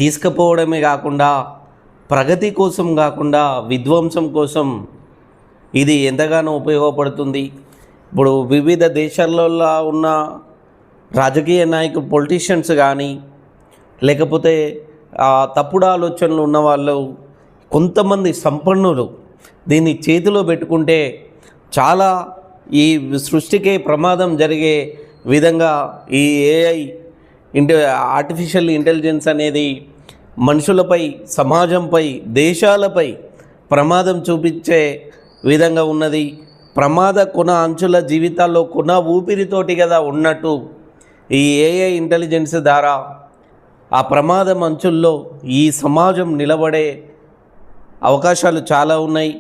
తీసుకుపోవడమే కాకుండా ప్రగతి కోసం కాకుండా విధ్వంసం కోసం ఇది ఎంతగానో ఉపయోగపడుతుంది. ఇప్పుడు వివిధ దేశాలలో ఉన్న రాజకీయ నాయకులు, పొలిటీషియన్స్ కానీ లేకపోతే తప్పుడు ఆలోచనలు ఉన్న వాళ్ళు, కొంతమంది సంపన్నులు దీన్ని చేతిలో పెట్టుకుంటే చాలా ఈ సృష్టికే ప్రమాదం జరిగే విధంగా ఈ ఏఐ ఆర్టిఫిషియల్ ఇంటెలిజెన్స్ అనేది మనుషులపై, సమాజంపై, దేశాలపై ప్రమాదం చూపించే విధంగా ఉన్నది. ప్రమాద కొన అంచుల జీవితాల్లో కొన ఊపిరితోటి కదా ఉన్నట్టు ఈ ఏఐ ఇంటెలిజెన్స్ ద్వారా ఆ ప్రమాదం అంచుల్లో ఈ సమాజం నిలబడే అవకాశాలు చాలా ఉన్నాయి.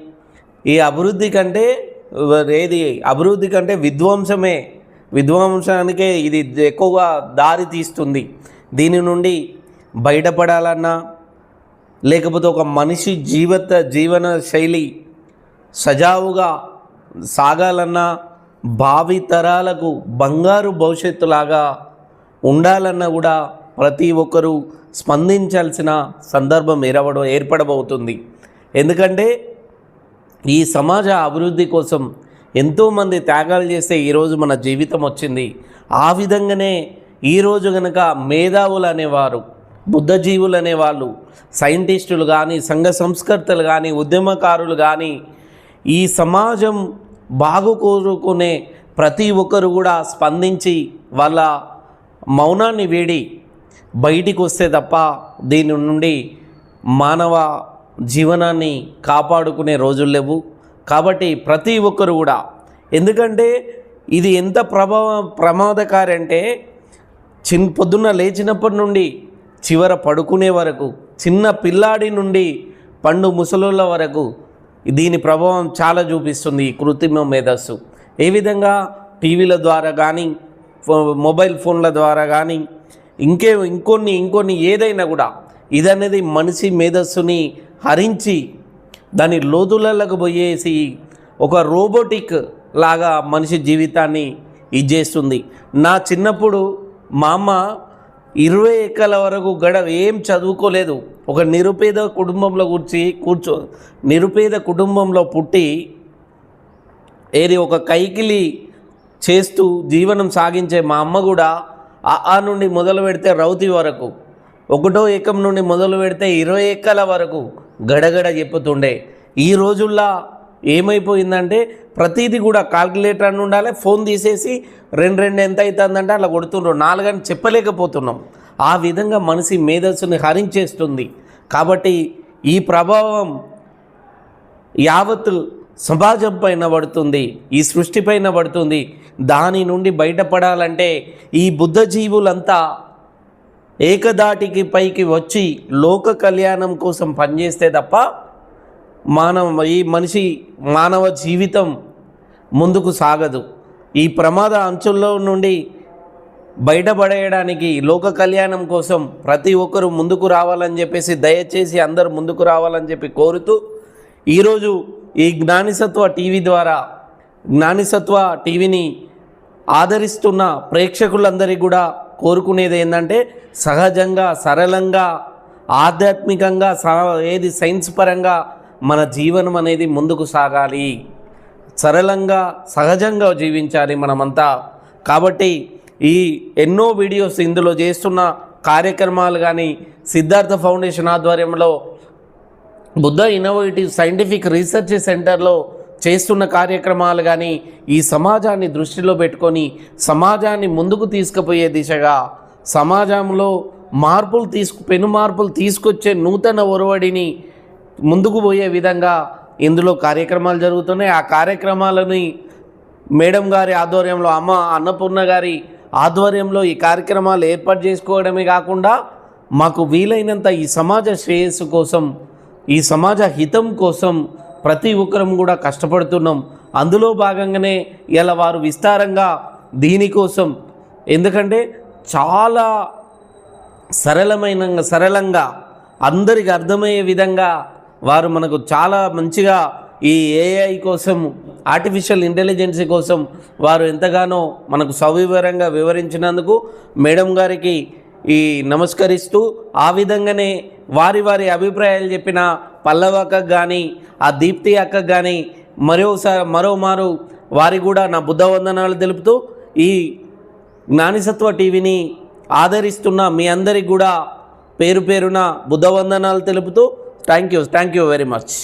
ఈ అభివృద్ధి కంటే విధ్వంసానికే ఇది ఎక్కువగా దారి తీస్తుంది. దీని నుండి బయటపడాలన్నా లేకపోతే ఒక మనిషి జీవన శైలి సజావుగా సాగాలన్నా, భావి తరాలకు బంగారు భవిష్యత్తులాగా ఉండాలన్నా కూడా ప్రతి ఒక్కరూ స్పందించాల్సిన సందర్భం ఏర్పడబోతుంది. ఎందుకంటే ఈ సమాజ అభివృద్ధి కోసం ఎంతోమంది త్యాగాలు చేస్తే ఈరోజు మన జీవితం వచ్చింది. ఆ విధంగానే ఈరోజు కనుక మేధావులు అనేవారు, బుద్ధజీవులు అనేవాళ్ళు, సైంటిస్టులు కానీ, సంఘ సంస్కర్తలు కానీ, ఉద్యమకారులు కానీ, ఈ సమాజం బాగు కోరుకునే ప్రతి ఒక్కరు కూడా స్పందించి వాళ్ళ మౌనాన్ని వీడి బయటికి వస్తే తప్ప దీని నుండి మానవ జీవనాన్ని కాపాడుకునే రోజులు లేవు. కాబట్టి ప్రతి ఒక్కరు కూడా, ఎందుకంటే ఇది ఎంత ప్రమాదకారి అంటే పొద్దున్న లేచినప్పటి నుండి చివర పడుకునే వరకు, చిన్న పిల్లాడి నుండి పండు ముసలోళ్ళ వరకు దీని ప్రభావం చాలా చూపిస్తుంది ఈ కృత్రిమ మేధస్సు. ఏ విధంగా టీవీల ద్వారా కానీ, మొబైల్ ఫోన్ల ద్వారా కానీ, ఇంకొన్ని ఏదైనా కూడా ఇదనేది మనిషి మేధస్సుని హరించి దాని లోతులకు పోయేసి ఒక రోబోటిక్ లాగా మనిషి జీవితాన్ని ఇచ్చేస్తుంది. నా చిన్నప్పుడు మా అమ్మ 20 ఏళ్ళ వరకు ఏం చదువుకోలేదు. ఒక నిరుపేద కుటుంబంలో పుట్టి ఒక కైకిలి చేస్తూ జీవనం సాగించే మా అమ్మ కూడా ఆ నుండి మొదలు పెడితే రౌతి వరకు, 1వ ఏకం నుండి మొదలు పెడితే 20 ఏళ్ళ వరకు గడగడ చెప్పుతుండే. ఈ రోజుల్లో ఏమైపోయిందంటే ప్రతిదీ కూడా కాల్కులేటర్ అని ఉండాలి, ఫోన్ తీసేసి 2 ఎంత అవుతుందంటే అలా కొడుతుండ్రు, 4 అని చెప్పలేకపోతున్నాం. ఆ విధంగా మనిషి మేధస్సుని హరించేస్తుంది. కాబట్టి ఈ ప్రభావం యావత్ సమాజం పైన పడుతుంది, ఈ సృష్టి పైన పడుతుంది. దాని నుండి బయటపడాలంటే ఈ బుద్ధజీవులంతా ఏకదాటికి పైకి వచ్చి లోక కళ్యాణం కోసం పనిచేస్తే తప్ప మానవ జీవితం ముందుకు సాగదు. ఈ ప్రమాద అంచుల్లో నుండి బయటపడేయడానికి, లోక కళ్యాణం కోసం ప్రతి ఒక్కరూ ముందుకు రావాలని చెప్పేసి దయచేసి అందరూ ముందుకు రావాలని చెప్పి కోరుతూ ఈరోజు ఈ జ్ఞానిసత్వ టీవీ ద్వారా జ్ఞానిసత్వ టీవీని ఆదరిస్తున్న ప్రేక్షకులందరికీ కూడా కోరుకునేది ఏంటంటే సహజంగా, సరళంగా, ఆధ్యాత్మికంగా, ఏది సైన్స్ పరంగా మన జీవనం అనేది ముందుకు సాగాలి. సరళంగా, సహజంగా జీవించాలి మనమంతా. కాబట్టి ఈ ఎన్నో వీడియోస్ ఇందులో చేస్తున్న కార్యక్రమాలు కానీ, సిద్ధార్థ ఫౌండేషన్ ఆధ్వర్యంలో బుద్ధ ఇన్నోవేటివ్ సైంటిఫిక్ రీసెర్చ్ సెంటర్లో చేస్తున్న కార్యక్రమాలు కానీ, ఈ సమాజాన్ని దృష్టిలో పెట్టుకొని సమాజాన్ని ముందుకు తీసుకుపోయే దిశగా, సమాజంలో పెను మార్పులు తీసుకొచ్చే నూతన ఒరవడిని ముందుకు పోయే విధంగా ఇందులో కార్యక్రమాలు జరుగుతున్నాయి. ఆ కార్యక్రమాలని మేడం గారి ఆధ్వర్యంలో, అమ్మ అన్నపూర్ణ గారి ఆధ్వర్యంలో ఈ కార్యక్రమాలు ఏర్పాటు చేసుకోవడమే కాకుండా మాకు వీలైనంత ఈ సమాజ శ్రేయస్సు కోసం, ఈ సమాజ హితం కోసం ప్రతి ఒక్కరం కూడా కష్టపడుతున్నాం. అందులో భాగంగానే ఇలా వారు విస్తారంగా దీనికోసం, ఎందుకంటే చాలా సరళంగా అందరికి అర్థమయ్యే విధంగా వారు మనకు చాలా మంచిగా ఈ ఏఐ కోసం, ఆర్టిఫిషియల్ ఇంటెలిజెన్స్ కోసం వారు ఎంతగానో మనకు సవివరంగా వివరించినందుకు మేడం గారికి నమస్కరిస్తూ, ఆ విధంగానే వారి అభిప్రాయాలు చెప్పిన పల్లవ అక్కకు కానీ, ఆ దీప్తి అక్కకు కానీ మరోమారు వారి కూడా నా బుద్ధ వందనాలు తెలుపుతూ, ఈ జ్ఞానిసత్వ టీవీని ఆదరిస్తున్న మీ అందరికి కూడా పేరు పేరున బుద్ధ వందనాలు తెలుపుతూ థ్యాంక్ యూ వెరీ మచ్.